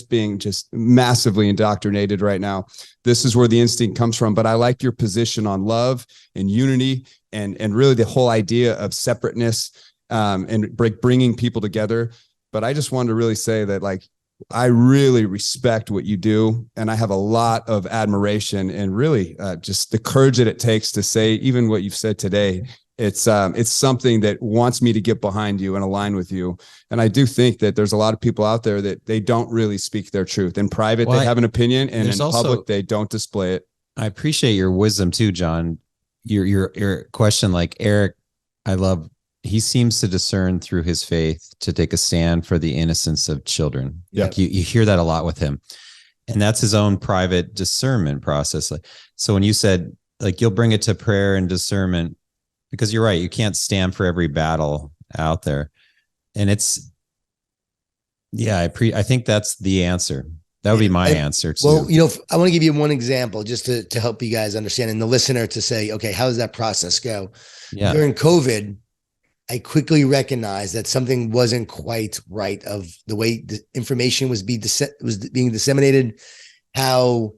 being massively indoctrinated right now. This is where the instinct comes from. But I like your position on love and unity and really the whole idea of separateness and bringing people together. But I just wanted to really say that, like, I really respect what you do, and I have a lot of admiration and really just the courage that it takes to say even what you've said today. It's something that wants me to get behind you and align with you. And I do think that there's a lot of people out there that they don't really speak their truth. In private, they have an opinion, and in public, they don't display it. I appreciate your wisdom too, Jon. Your question, like Eric, he seems to discern through his faith to take a stand for the innocence of children. Yeah. Like you hear that a lot with him, and that's his own private discernment process. So when you said, like, you'll bring it to prayer and discernment, because you're right, you can't stand for every battle out there. And I think that's the answer. That would be my answer too. Well, I want to give you one example just to help you guys understand, and the listener to say, okay, how does that process go? Yeah. During COVID, I quickly recognized that something wasn't quite right of the way the information was being disseminated, how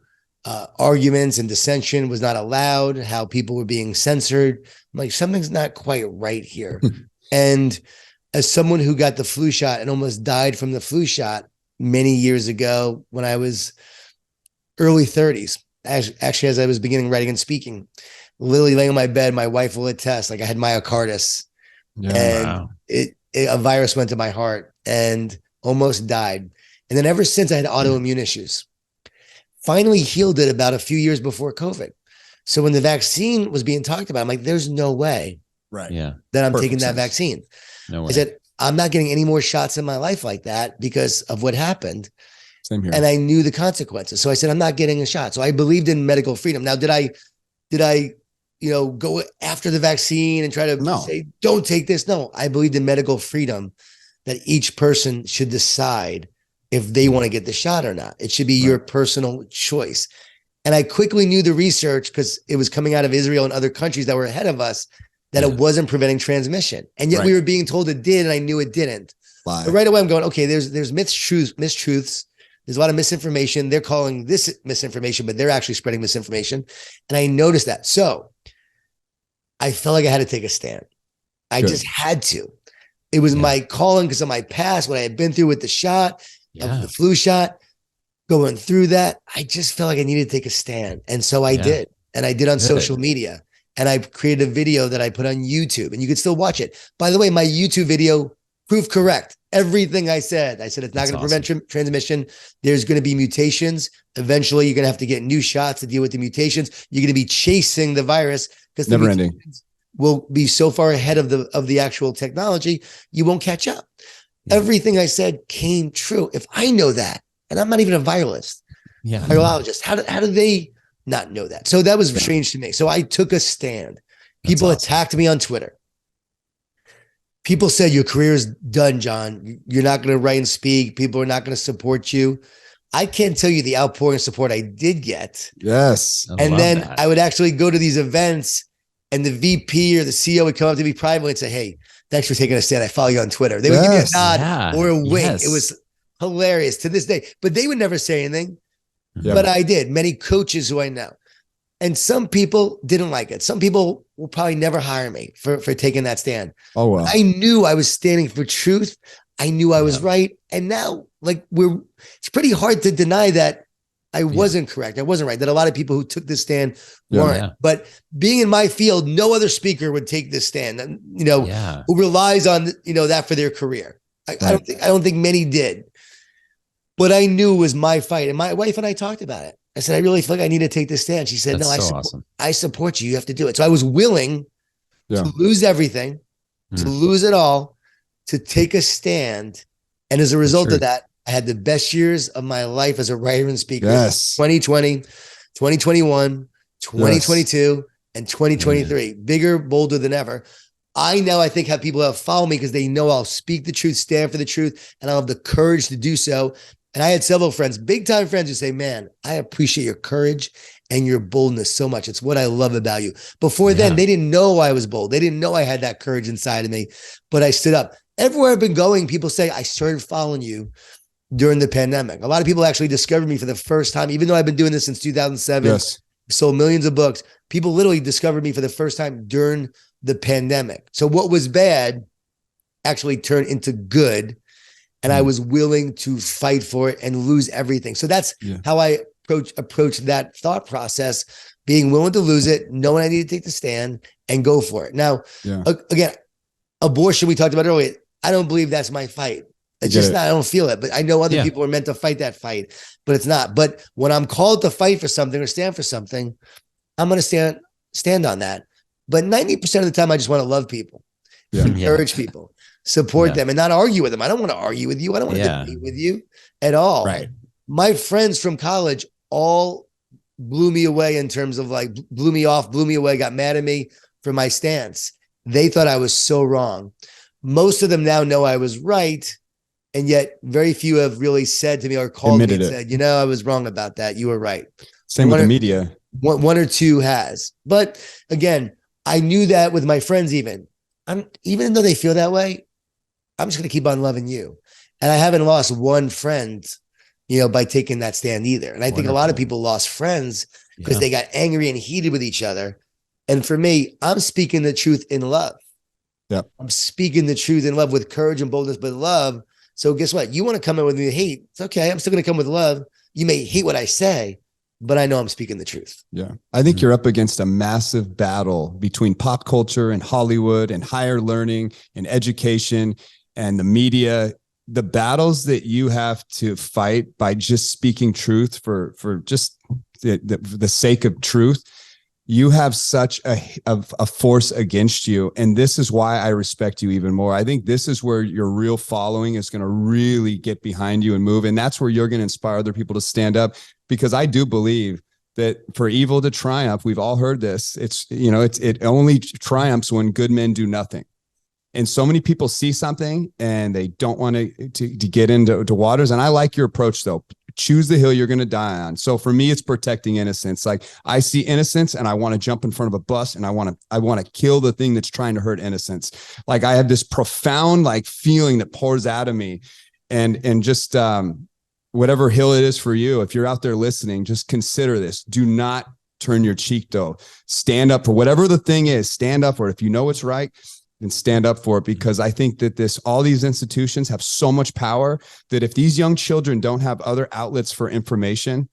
arguments and dissension was not allowed, how people were being censored. I'm like, something's not quite right here. And as someone who got the flu shot and almost died from the flu shot many years ago when I was early 30s, actually, as I was beginning writing and speaking, literally laying on my bed, my wife will attest, like I had myocarditis. Yeah, and a virus went to my heart and almost died. And then ever since, I had autoimmune issues. Finally healed it about a few years before COVID. So when the vaccine was being talked about, I'm like, there's no way that I'm taking that vaccine. No way. I said, I'm not getting any more shots in my life like that because of what happened. Same here. And I knew the consequences. So I said, I'm not getting a shot. So I believed in medical freedom. Now, did I go after the vaccine and try to say, don't take this? No, I believed in medical freedom, that each person should decide if they want to get the shot or not. It should be your personal choice. And I quickly knew the research, because it was coming out of Israel and other countries that were ahead of us, that it wasn't preventing transmission. And yet we were being told it did, and I knew it didn't. But right away I'm going, okay, there's mistruths. There's a lot of misinformation. They're calling this misinformation, but they're actually spreading misinformation. And I noticed that. So I felt like I had to take a stand. I just had to. It was my calling because of my past, what I had been through with the shot, the flu shot, going through that. I just felt like I needed to take a stand. And so I did. And I did on social media. And I created a video that I put on YouTube, and you can still watch it. By the way, my YouTube video proved correct. Everything I said it's not going to prevent transmission. There's going to be mutations. Eventually, you're going to have to get new shots to deal with the mutations. You're going to be chasing the virus because the mutations will be so far ahead of the actual technology, you won't catch up. Yeah. Everything I said came true. If I know that, and I'm not even a virologist, how do they not know that? So that was strange to me. So I took a stand. People attacked me on Twitter. People said, your career is done, Jon. You're not going to write and speak. People are not going to support you. I can't tell you the outpouring of support I did get. Yes. And then I would actually go to these events, and the VP or the CEO would come up to me privately and say, hey, thanks for taking a stand. I follow you on Twitter. They would give me a nod or a wink. It was hilarious to this day, but they would never say anything. Yeah. But I did. Many coaches who I know. And some people didn't like it. Some people will probably never hire me for taking that stand. Oh, wow. I knew I was standing for truth. I knew I was right. And now, it's pretty hard to deny that I wasn't correct. I wasn't right. That a lot of people who took this stand weren't. Yeah. But being in my field, no other speaker would take this stand. And, who relies on that for their career. I don't think many did. But I knew it was my fight, and my wife and I talked about it. I said, I really feel like I need to take this stand. She said, I support you. You have to do it. So I was willing to lose everything, to lose it all, to take a stand. And as a result of that, I had the best years of my life as a writer and speaker. Yes. 2020, 2021, 2022, and 2023. Bigger, bolder than ever. I think have people that follow me because they know I'll speak the truth, stand for the truth, and I'll have the courage to do so. And I had several friends, big time friends, who say, man, I appreciate your courage and your boldness so much. It's what I love about you. Before then, they didn't know I was bold. They didn't know I had that courage inside of me, but I stood up. Everywhere I've been going, people say, I started following you during the pandemic. A lot of people actually discovered me for the first time, even though I've been doing this since 2007, sold millions of books. People literally discovered me for the first time during the pandemic. So what was bad actually turned into good. And I was willing to fight for it and lose everything. So that's how I approach that thought process, being willing to lose it, knowing I need to take the stand and go for it. Now, again, abortion, we talked about earlier, I don't believe that's my fight. It's just not, I don't feel it, but I know other people are meant to fight that fight, but it's not. But when I'm called to fight for something or stand for something, I'm going to stand on that. But 90% of the time, I just want to love people, encourage people, support them, and not argue with them. I don't want to argue with you. I don't want to debate with you at all. Right. My friends from college all blew me away in terms of like, blew me off, blew me away, got mad at me for my stance. They thought I was so wrong. Most of them now know I was right. And yet very few have really said to me or called me and said, I was wrong about that. You were right. Same with the media. One or two has. But again, I knew that with my friends even though they feel that way, I'm just going to keep on loving you. And I haven't lost one friend, by taking that stand either. And I think a lot of people lost friends because they got angry and heated with each other. And for me, I'm speaking the truth in love. Yep. I'm speaking the truth in love with courage and boldness, but love. So guess what? You want to come in with me hate. It's okay. I'm still going to come with love. You may hate what I say, but I know I'm speaking the truth. Yeah. I think you're up against a massive battle between pop culture and Hollywood and higher learning and education and the media. The battles that you have to fight by just speaking truth for just the sake of truth, you have such a force against you. And this is why I respect you even more. I think this is where your real following is going to really get behind you and move. And that's where you're going to inspire other people to stand up, because I do believe that for evil to triumph, we've all heard this. It only triumphs when good men do nothing. And so many people see something and they don't want to get into waters. And I like your approach though. Choose the hill you're going to die on. So for me, it's protecting innocence. Like I see innocence and I want to jump in front of a bus and I want to kill the thing that's trying to hurt innocence. Like I have this profound feeling that pours out of me, and just whatever hill it is for you. If you're out there listening, just consider this. Do not turn your cheek though. Stand up for whatever the thing is. Stand up for it. If you know it's right, and stand up for it, because I think that all these institutions have so much power that if these young children don't have other outlets for information,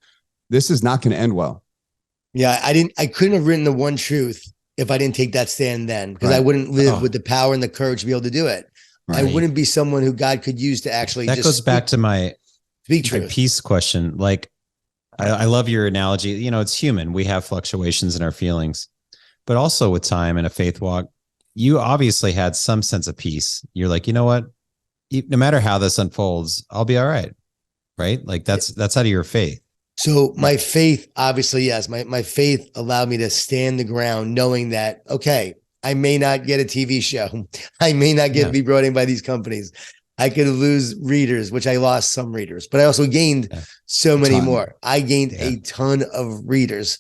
this is not going to end well. Yeah. I couldn't have written The One Truth if I didn't take that stand then, because I wouldn't live with the power and the courage to be able to do it. Right. I wouldn't be someone who God could use to actually that goes back to my peace question. Like, I love your analogy. It's human. We have fluctuations in our feelings, but also with time and a faith walk, you obviously had some sense of peace. You're like, you know what? No matter how this unfolds, I'll be all right. Right? Like that's out of your faith. So my faith, obviously, yes, my faith allowed me to stand the ground knowing that, okay, I may not get a TV show. I may not get to be brought in by these companies. I could lose readers, which I lost some readers, but I also gained so many more. I gained a ton of readers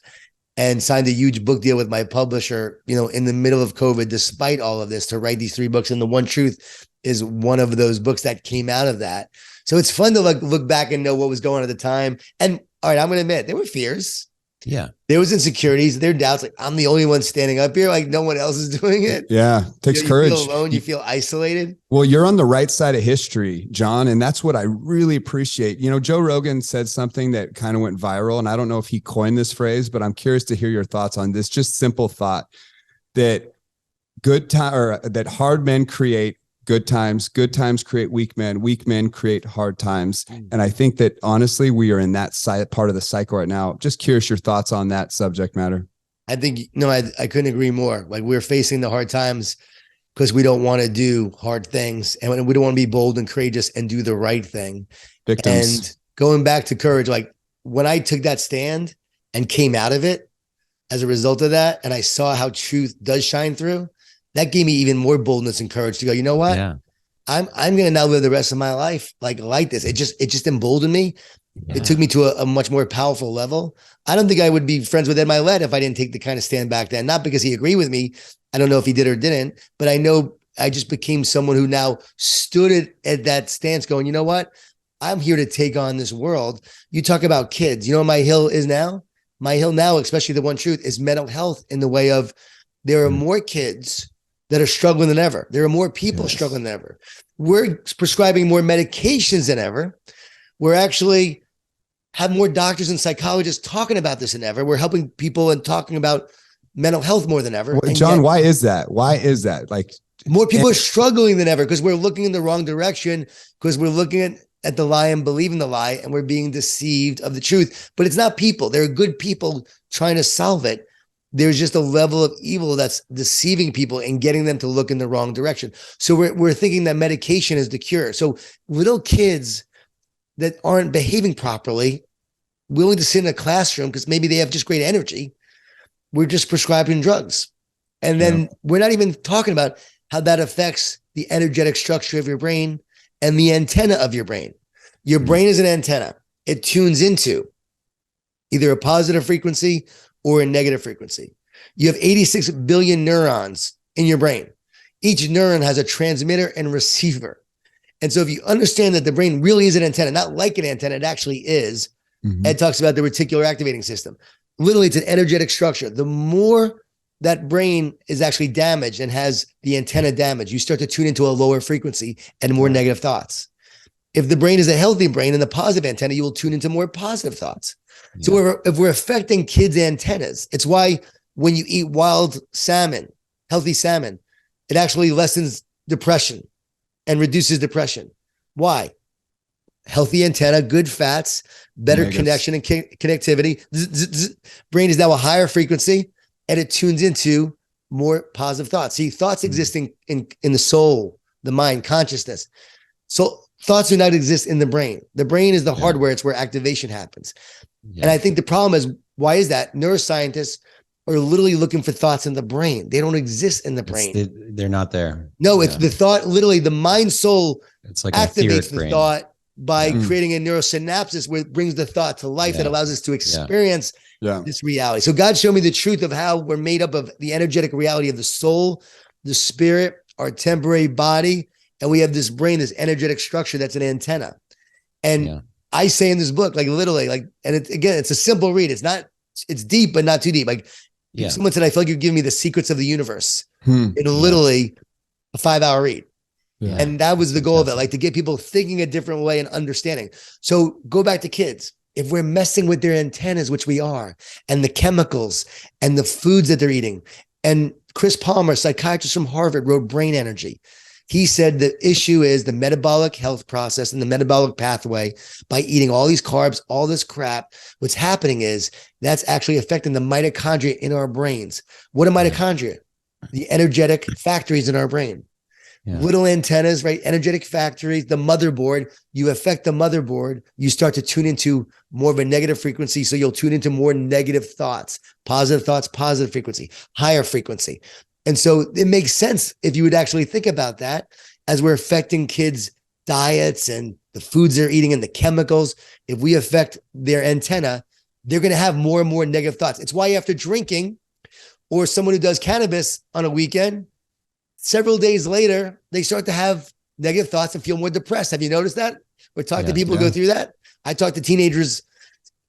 and signed a huge book deal with my publisher, in the middle of COVID, despite all of this, to write these 3 books. And The One Truth is one of those books that came out of that. So it's fun to look back and know what was going on at the time. And all right, I'm going to admit there were fears. Yeah. There was insecurities, there doubts. Like, I'm the only one standing up here. Like, no one else is doing it. Yeah. Takes you courage. feel alone. You feel isolated. Well, you're on the right side of history, John. And that's what I really appreciate. You know, Joe Rogan said something that kind of went viral, and I don't know if he coined this phrase, but I'm curious to hear your thoughts on this just simple thought that that hard men create good times create weak men create hard times. And I think that honestly, we are in that part of the cycle right now. Just curious your thoughts on that subject matter. I think, I couldn't agree more. Like, we're facing the hard times because we don't want to do hard things, and we don't want to be bold and courageous and do the right thing. Victims. And going back to courage, like when I took that stand and came out of it as a result of that, and I saw how truth does shine through, that gave me even more boldness and courage to go, you know what? Yeah. I'm going to now live the rest of my life like this. It just emboldened me. Yeah. It took me to a much more powerful level. I don't think I would be friends with Ed Milet if I didn't take the kind of stand back then. Not because he agreed with me. I don't know if he did or didn't, but I know I just became someone who now stood at that stance going, you know what? I'm here to take on this world. You talk about kids. You know what my hill is now? My hill now, especially the one truth, is mental health, in the way of there are more kids that are struggling than ever. There are more people struggling than ever. We're prescribing more medications than ever. We're actually have more doctors and psychologists talking about this than ever. We're helping people and talking about mental health more than ever. Well, John, why is that? Why is that? Like, more people are struggling than ever because we're looking in the wrong direction, because we're looking at the lie and believing the lie, and we're being deceived of the truth. But it's not people. There are good people trying to solve it. There's just a level of evil that's deceiving people and getting them to look in the wrong direction. So we're thinking that medication is the cure. So little kids that aren't behaving properly, willing to sit in a classroom because maybe they have just great energy, we're just prescribing drugs. And then we're not even talking about how that affects the energetic structure of your brain and the antenna of your brain. Your brain is an antenna. It tunes into either a positive frequency or a negative frequency. You have 86 billion neurons in your brain. Each neuron has a transmitter and receiver. And so if you understand that the brain really is an antenna, not like an antenna, it actually is. Ed talks about the reticular activating system. Literally, it's an energetic structure. The more that brain is actually damaged and has the antenna damage, you start to tune into a lower frequency and more negative thoughts. If the brain is a healthy brain and the positive antenna, you will tune into more positive thoughts. Yeah. So if we're affecting kids' antennas, it's why when you eat wild salmon, healthy salmon, it actually lessens depression and reduces depression. Why? Healthy antenna, good fats, better connection and connectivity. Brain is now a higher frequency, and it tunes into more positive thoughts. See, thoughts existing in the soul, the mind, consciousness. So thoughts do not exist in the brain. The brain is the hardware. It's where activation happens. Yeah. And I think the problem is, why is that? Neuroscientists are literally looking for thoughts in the brain. They don't exist in the brain. They're not there. No, it's the thought, literally the mind soul it's like activates the brain. Thought by creating a neurosynapsis where it brings the thought to life that allows us to experience this reality. So God showed me the truth of how we're made up of the energetic reality of the soul, the spirit, our temporary body, and we have this brain, this energetic structure that's an antenna. And I say in this book, like literally, like, and it's a simple read. It's deep, but not too deep. Like someone said, I feel like you're giving me the secrets of the universe in literally a 5-hour read. Yeah. And that was the goal of it, like to get people thinking a different way and understanding. So go back to kids. If we're messing with their antennas, which we are, and the chemicals and the foods that they're eating, and Chris Palmer, psychiatrist from Harvard, wrote Brain Energy. He said the issue is the metabolic health process and the metabolic pathway. By eating all these carbs, all this crap, what's happening is that's actually affecting the mitochondria in our brains. What are mitochondria? The energetic factories in our brain. Little antennas, right? Energetic factories, the motherboard. You affect the motherboard, you start to tune into more of a negative frequency. So you'll tune into more negative thoughts, positive frequency, higher frequency. And so it makes sense if you would actually think about that as we're affecting kids' diets and the foods they're eating and the chemicals. If we affect their antenna, they're going to have more and more negative thoughts. It's why after drinking, or someone who does cannabis on a weekend, several days later, they start to have negative thoughts and feel more depressed. Have you noticed that? Or talk to people who go through that. I talk to teenagers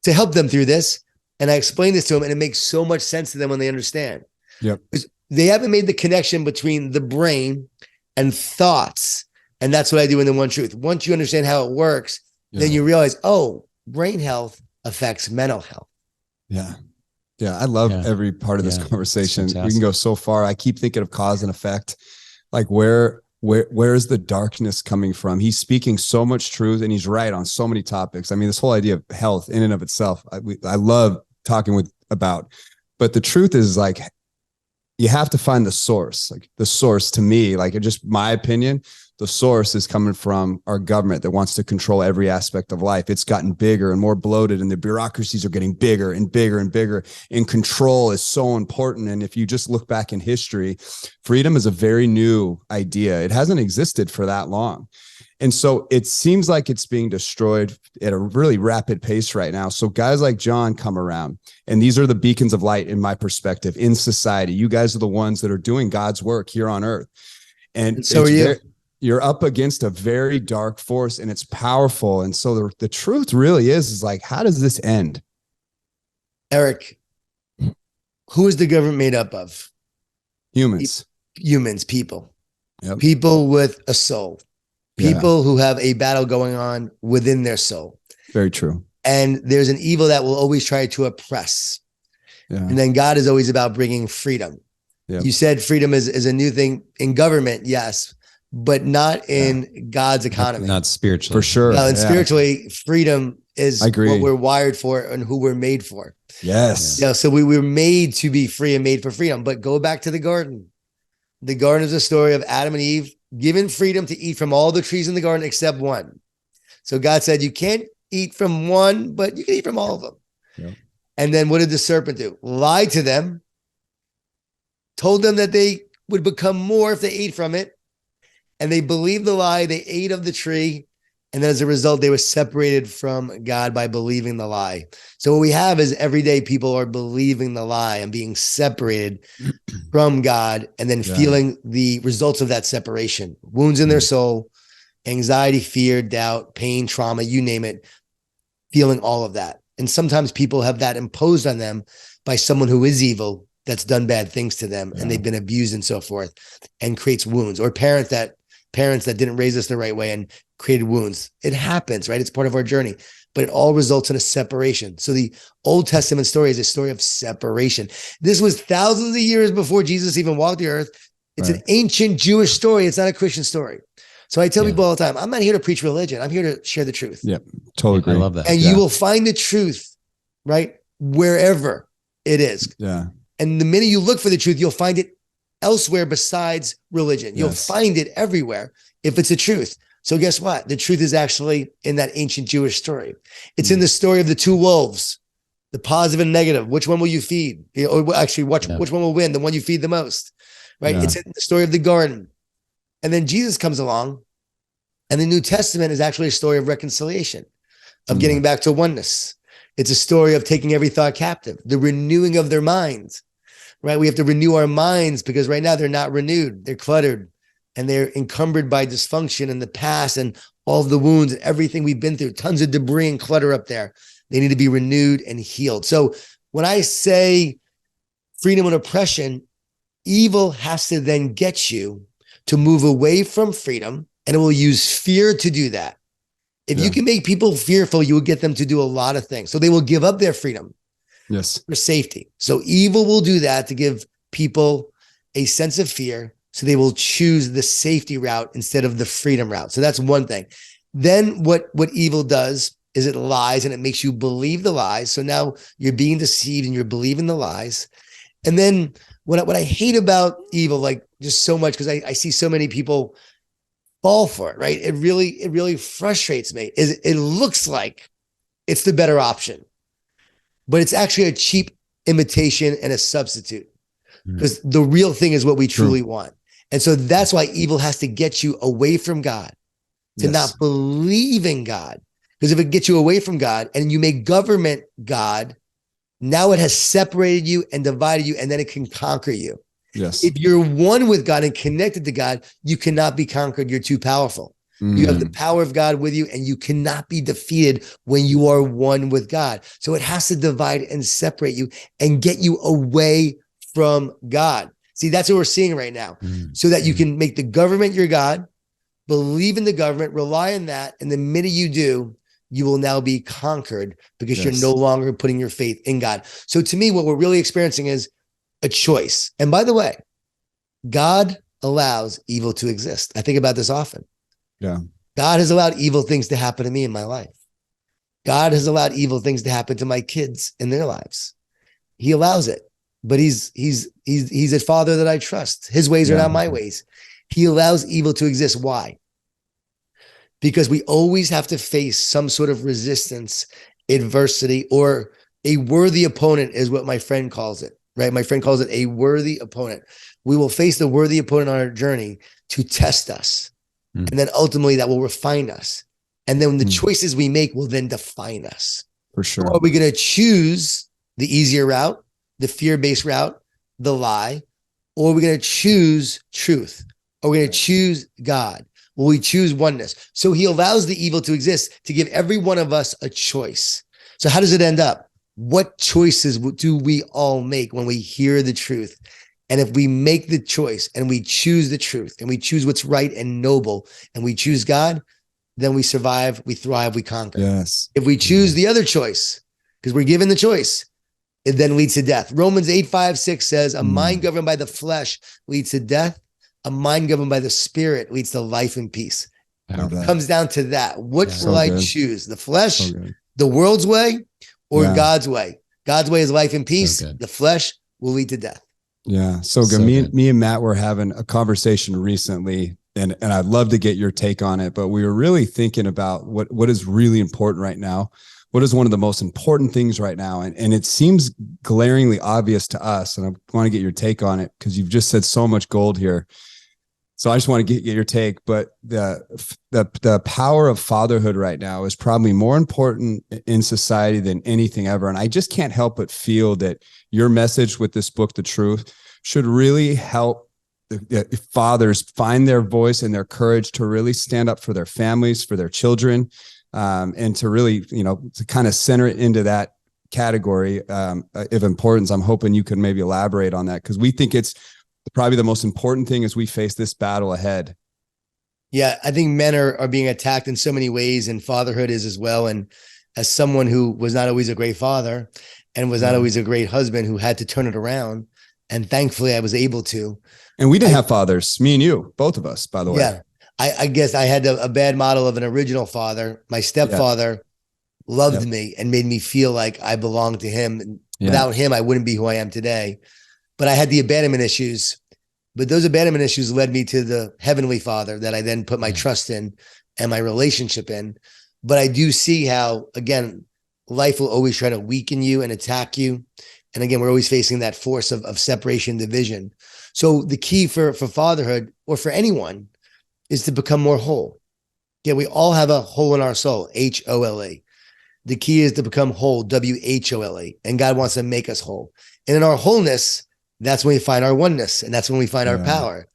to help them through this. And I explain this to them, and it makes so much sense to them when they understand. Yep. Because they haven't made the connection between the brain and thoughts. And that's what I do in the One Truth. Once you understand how it works, then you realize, oh, brain health affects mental health. Yeah. Yeah. I love every part of this conversation. We can go so far. I keep thinking of cause and effect. Like where is the darkness coming from? He's speaking so much truth, and he's right on so many topics. I mean, this whole idea of health in and of itself, I love talking about, but the truth is like, you have to find the source. Like the source to me, like just my opinion, the source is coming from our government that wants to control every aspect of life. It's gotten bigger and more bloated, and the bureaucracies are getting bigger and bigger and bigger, and control is so important. And if you just look back in history, freedom is a very new idea. It hasn't existed for that long. And so it seems like it's being destroyed at a really rapid pace right now. So guys like Jon come around, and these are the beacons of light in my perspective in society. You guys are the ones that are doing God's work here on earth. And so are you. You're up against a very dark force, and it's powerful. And so the truth really is like, how does this end? Eric, who is the government made up of? Humans. Humans, people. Yep. People with a soul. People who have a battle going on within their soul. Very true. And there's an evil that will always try to oppress. Yeah. And then God is always about bringing freedom. Yep. You said freedom is a new thing in government, yes, but not in God's economy. Not spiritually. For sure. No, and spiritually, freedom is what we're wired for and who we're made for. Yes. Yeah. So we were made to be free and made for freedom. But go back to the garden. The garden is a story of Adam and Eve given freedom to eat from all the trees in the garden except one. So God said, you can't eat from one, but you can eat from all of them. Yep. And then what did the serpent do? Lied to them, told them that they would become more if they ate from it. And they believed the lie. They ate of the tree. And then as a result, they were separated from God by believing the lie. So what we have is every day people are believing the lie and being separated from God, and then feeling the results of that separation, wounds in their soul, anxiety, fear, doubt, pain, trauma, you name it, feeling all of that. And sometimes people have that imposed on them by someone who is evil, that's done bad things to them, and they've been abused and so forth, and creates wounds, or parents that didn't raise us the right way and created wounds. It happens, right? It's part of our journey, but it all results in a separation. So the Old Testament story is a story of separation. This was thousands of years before Jesus even walked the earth. It's an ancient Jewish story. It's not a Christian story. So I tell people all the time, I'm not here to preach religion. I'm here to share the truth. Yep. Totally agree. I love that. And you will find the truth, right? Wherever it is. Yeah. And the minute you look for the truth, you'll find it elsewhere besides religion. You'll find it everywhere if it's a truth. So guess what? The truth is actually in that ancient Jewish story. It's in the story of the two wolves, the positive and negative. Which one will you feed? Or actually, which one will win? The one you feed the most, right? It's in the story of the garden. And then Jesus comes along, and the New Testament is actually a story of reconciliation, of getting back to oneness. It's a story of taking every thought captive, the renewing of their minds, right? We have to renew our minds because right now they're not renewed. They're cluttered, and they're encumbered by dysfunction in the past and all of the wounds and everything we've been through, tons of debris and clutter up there. They need to be renewed and healed. So when I say freedom and oppression, evil has to then get you to move away from freedom, and it will use fear to do that. If you can make people fearful, you will get them to do a lot of things. So they will give up their freedom for safety. So evil will do that to give people a sense of fear. So they will choose the safety route instead of the freedom route. So that's one thing. Then what evil does is it lies, and it makes you believe the lies. So now you're being deceived and you're believing the lies. And then what I hate about evil, like just so much, because I see so many people fall for it, right? It really frustrates me. Is it looks like it's the better option, but it's actually a cheap imitation and a substitute, because the real thing is what we truly want. And so that's why evil has to get you away from God, to not believe in God. Because if it gets you away from God and you make government God, now it has separated you and divided you, and then it can conquer you. Yes. If you're one with God and connected to God, you cannot be conquered. You're too powerful. You have the power of God with you, and you cannot be defeated when you are one with God. So it has to divide and separate you and get you away from God. See, that's what we're seeing right now. So that you can make the government your God, believe in the government, rely on that. And the minute you do, you will now be conquered because you're no longer putting your faith in God. So to me, what we're really experiencing is a choice. And by the way, God allows evil to exist. I think about this often. Yeah. God has allowed evil things to happen to me in my life. God has allowed evil things to happen to my kids in their lives. He allows it, but he's a father that I trust. His ways are not my ways. He allows evil to exist. Why? Because we always have to face some sort of resistance, adversity, or a worthy opponent is what my friend calls it, right? My friend calls it a worthy opponent. We will face the worthy opponent on our journey to test us. And then ultimately that will refine us. And then the choices we make will then define us. For sure. So are we going to choose the easier route, the fear-based route, the lie, or are we going to choose truth? Are we going to choose God? Will we choose oneness? So he allows the evil to exist to give every one of us a choice. So how does it end up? What choices do we all make when we hear the truth? And if we make the choice and we choose the truth and we choose what's right and noble and we choose God, then we survive, we thrive, we conquer. Yes. If we choose the other choice, because we're given the choice, it then leads to death. Romans 8:5-6 says, a mind governed by the flesh leads to death. A mind governed by the spirit leads to life and peace. It comes down to that. What will I choose? The flesh, the world's way, or God's way? God's way is life and peace. The flesh will lead to death. Yeah. So good. Me and Matt were having a conversation recently, and I'd love to get your take on it, but we were really thinking about what is really important right now. What is one of the most important things right now? And it seems glaringly obvious to us. And I want to get your take on it because you've just said so much gold here. So I just want to get your take, but the power of fatherhood right now is probably more important in society than anything ever. And I just can't help but feel that your message with this book, The Truth, should really help the fathers find their voice and their courage to really stand up for their families, for their children, and to really, to kind of center it into that category of importance. I'm hoping you can maybe elaborate on that because we think it's probably the most important thing as we face this battle ahead. Yeah, I think men are being attacked in so many ways, and fatherhood is as well. And as someone who was not always a great father and was not always a great husband who had to turn it around, and thankfully I was able to. And we didn't have fathers, me and you, both of us, by the way. Yeah, I guess I had a bad model of an original father. My stepfather loved me and made me feel like I belonged to him. Without him, I wouldn't be who I am today. But I had the abandonment issues. But those abandonment issues led me to the heavenly father that I then put my trust in and my relationship in. But I do see how, again, life will always try to weaken you and attack you. And again, we're always facing that force of separation, division. So the key for fatherhood or for anyone is to become more whole. Yeah, we all have a hole in our soul, H-O-L-E. The key is to become whole, W-H-O-L-E. And God wants to make us whole. And in our wholeness, that's when we find our oneness, and that's when we find our power.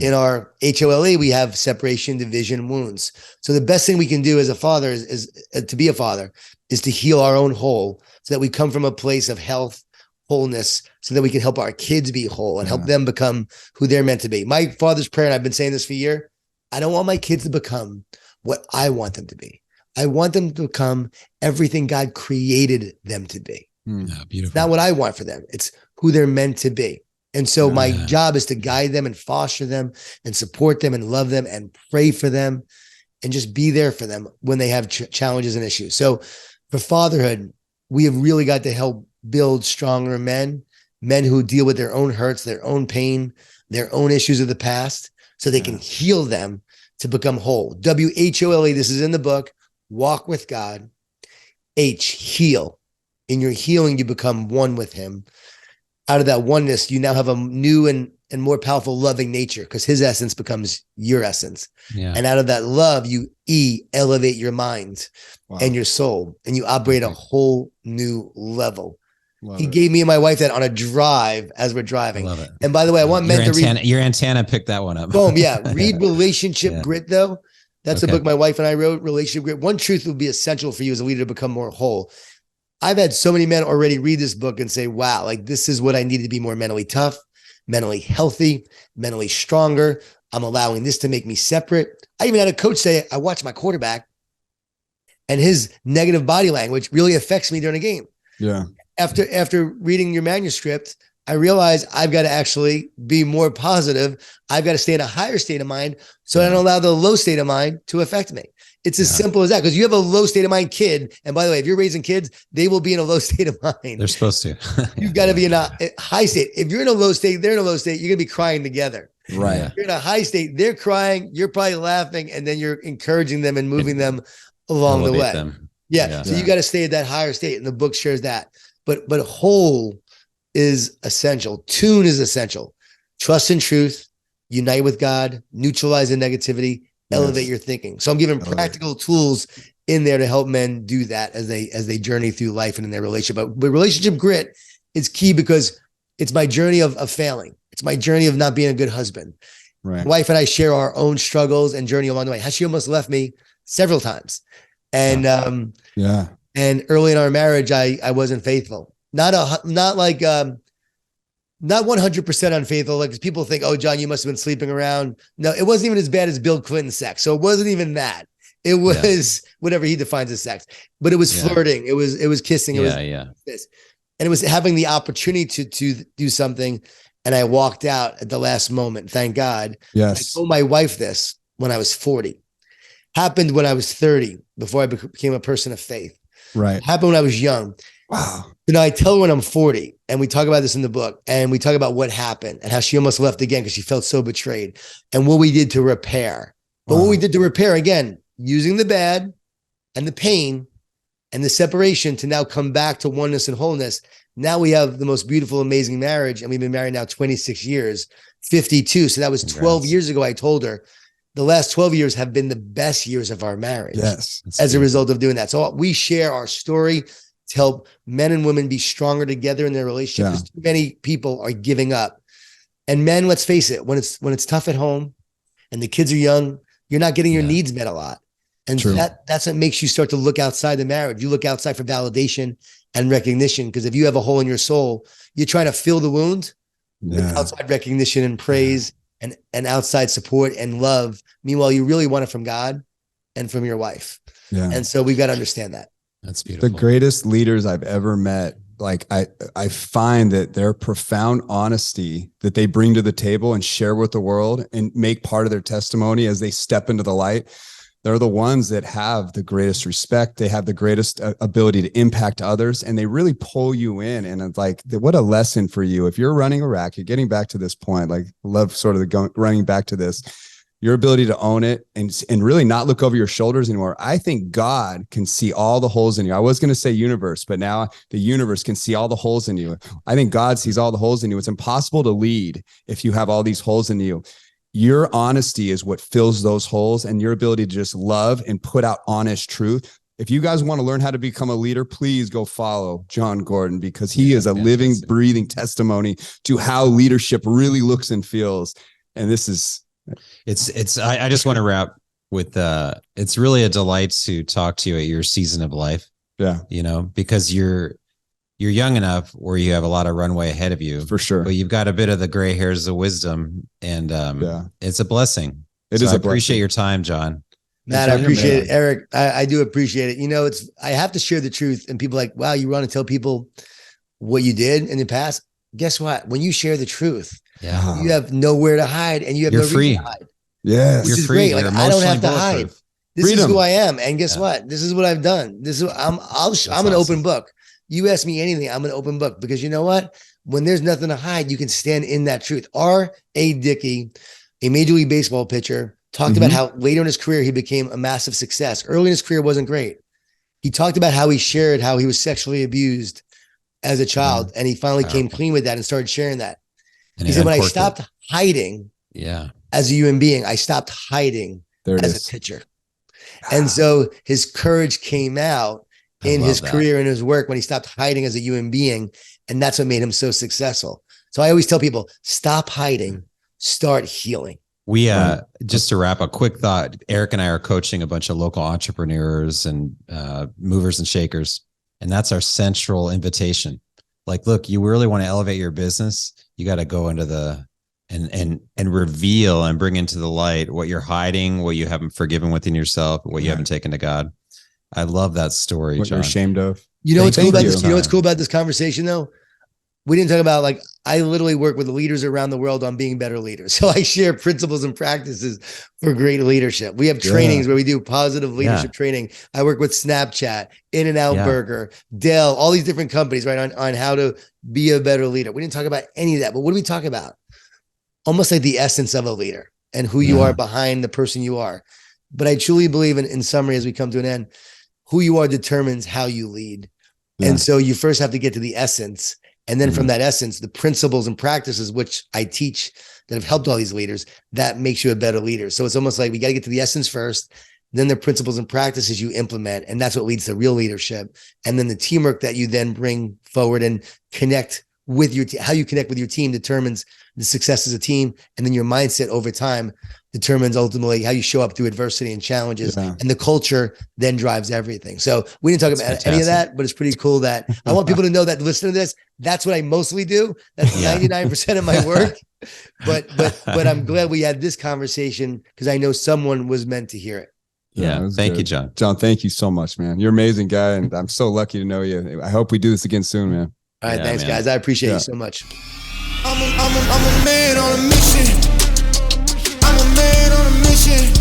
In our HOLE, we have separation, division, wounds. So the best thing we can do as a father is to be a father, is to heal our own whole so that we come from a place of health, wholeness, so that we can help our kids be whole and help them become who they're meant to be. My father's prayer, and I've been saying this for a year, I don't want my kids to become what I want them to be. I want them to become everything God created them to be. Beautiful. It's not what I want for them. It's who they're meant to be. And so my job is to guide them and foster them and support them and love them and pray for them and just be there for them when they have challenges and issues. So for fatherhood, we have really got to help build stronger men who deal with their own hurts, their own pain, their own issues of the past, so they can heal them to become whole. W-H-O-L-E, this is in the book, walk with God. H, heal. In your healing, you become one with him. Out of that oneness, you now have a new and more powerful loving nature because his essence becomes your essence. And out of that love, you elevate your mind and your soul, and you operate a whole new level. He gave me and my wife that on a drive as we're driving. I love it. And by the way, I want men to read. Your antenna picked that one up. Boom, yeah. Read Relationship Grit, though. That's the book my wife and I wrote, Relationship Grit. One truth would be essential for you as a leader to become more whole. I've had so many men already read this book and say, wow, like this is what I need to be more mentally tough, mentally healthy, mentally stronger. I'm allowing this to make me separate. I even had a coach say, I watch my quarterback and his negative body language really affects me during a game. Yeah. After reading your manuscript, I realized I've got to actually be more positive. I've got to stay in a higher state of mind so I don't allow the low state of mind to affect me. It's as simple as that, because you have a low state of mind kid. And by the way, if you're raising kids, they will be in a low state of mind. They're supposed to. You've got to be in a high state. If you're in a low state, they're in a low state, you're going to be crying together. Right. If you're in a high state, they're crying, you're probably laughing, and then you're encouraging them and moving them along the way. So you got to stay at that higher state. And the book shares that. But whole is essential. Tune is essential. Trust in truth, unite with God, neutralize the negativity, elevate your thinking. So I'm giving practical tools in there to help men do that as they journey through life and in their relationship. But relationship grit is key because it's my journey of failing. It's my journey of not being a good husband. Right. My wife and I share our own struggles and journey along the way. She almost left me several times. And and early in our marriage, I wasn't faithful. Not 100% unfaithful. Like people think, oh, Jon, you must have been sleeping around. No, it wasn't even as bad as Bill Clinton's sex. So it wasn't even that. It was whatever he defines as sex, but it was flirting. It was kissing. It was this. And it was having the opportunity to do something. And I walked out at the last moment. Thank God. Yes. I told my wife this when I was 40. Happened when I was 30, before I became a person of faith. Right. Happened when I was young. Wow. You know, I tell her when I'm 40, and we talk about this in the book, and we talk about what happened and how she almost left again because she felt so betrayed, and what we did to repair. But what we did to repair, again, using the bad and the pain and the separation to now come back to oneness and wholeness. Now we have the most beautiful, amazing marriage, and we've been married now 26 years, 52. So that was 12 years ago. I told her the last 12 years have been the best years of our marriage. Yes. As a result of doing that. So we share our story to help men and women be stronger together in their relationship. Because too many people are giving up. And men, let's face it, when it's tough at home and the kids are young, you're not getting your needs met a lot. And that's what makes you start to look outside the marriage. You look outside for validation and recognition, because if you have a hole in your soul, you're trying to fill the wound with outside recognition and praise and outside support and love. Meanwhile, you really want it from God and from your wife. Yeah. And so we've got to understand that. That's beautiful. The greatest leaders I've ever met, like I find that their profound honesty that they bring to the table and share with the world and make part of their testimony as they step into the light, they're the ones that have the greatest respect. They have the greatest ability to impact others, and they really pull you in. And it's like, what a lesson for you. If you're running a racket, getting back to this point, like love sort of running back to this, your ability to own it and really not look over your shoulders anymore. I think God can see all the holes in you. I was going to say universe, but now the universe can see all the holes in you. I think God sees all the holes in you. It's impossible to lead if you have all these holes in you. Your honesty is what fills those holes, and your ability to just love and put out honest truth. If you guys want to learn how to become a leader, please go follow Jon Gordon, because he is a living, breathing testimony to how leadership really looks and feels. And this is, I just want to wrap with, it's really a delight to talk to you at your season of life. Yeah. You know, because you're young enough where you have a lot of runway ahead of you, for sure, but you've got a bit of the gray hairs of wisdom, and it's a blessing. I appreciate your time, Jon. Matt, I appreciate it. Eric, I do appreciate it. You know, I have to share the truth, and people are like, wow, you want to tell people what you did in the past? Guess what? When you share the truth, you have nowhere to hide, and you're no free. reason to hide. Yes. Which is great. Like, I don't have to hide. This is who I am. And guess what? This is what I've done. This is I'm an open book. You ask me anything, I'm an open book, because you know what? When there's nothing to hide, you can stand in that truth. R.A. Dickey, a Major League Baseball pitcher, talked about how later in his career, he became a massive success. Early in his career wasn't great. He talked about how he shared how he was sexually abused as a child. And he finally came clean with that and started sharing that. And he said, when I stopped hiding as a human being, I stopped hiding as a pitcher. And so his courage came out in his career and his work when he stopped hiding as a human being. And that's what made him so successful. So I always tell people, stop hiding, start healing. We just to wrap a quick thought, Eric and I are coaching a bunch of local entrepreneurs and movers and shakers. And that's our central invitation. Like, look, you really want to elevate your business. You got to go into the and reveal and bring into the light what you're hiding, what you haven't forgiven within yourself, what you haven't taken to God. I love that story, what Jon. you're ashamed of. You know what's cool about you. this? You know what's cool about this conversation though? We didn't talk about, like, I literally work with leaders around the world on being better leaders. So I share principles and practices for great leadership. We have trainings where we do positive leadership training. I work with Snapchat, In-N-Out Burger, Dell, all these different companies, right, on how to be a better leader. We didn't talk about any of that, but what do we talk about? Almost like the essence of a leader and who you are behind the person you are. But I truly believe in summary, as we come to an end, who you are determines how you lead. And so you first have to get to the essence. And then from that essence, the principles and practices, which I teach that have helped all these leaders, that makes you a better leader. So it's almost like we got to get to the essence first, then the principles and practices you implement. And that's what leads to real leadership. And then the teamwork that you then bring forward and connect with your how you connect with your team determines the success as a team. And then your mindset over time determines ultimately how you show up through adversity and challenges. And the culture then drives everything. So we didn't talk about any of that, but it's pretty cool that I want people to know that listening to this, that's what I mostly do. That's 99% of my work. But I'm glad we had this conversation because I know someone was meant to hear it. Yeah. Thank you, Jon. Jon, thank you so much, man. You're an amazing guy. And I'm so lucky to know you. I hope we do this again soon, man. All right. Thanks, guys. I appreciate you so much. I'm a man on a mission. I'm a man on a mission.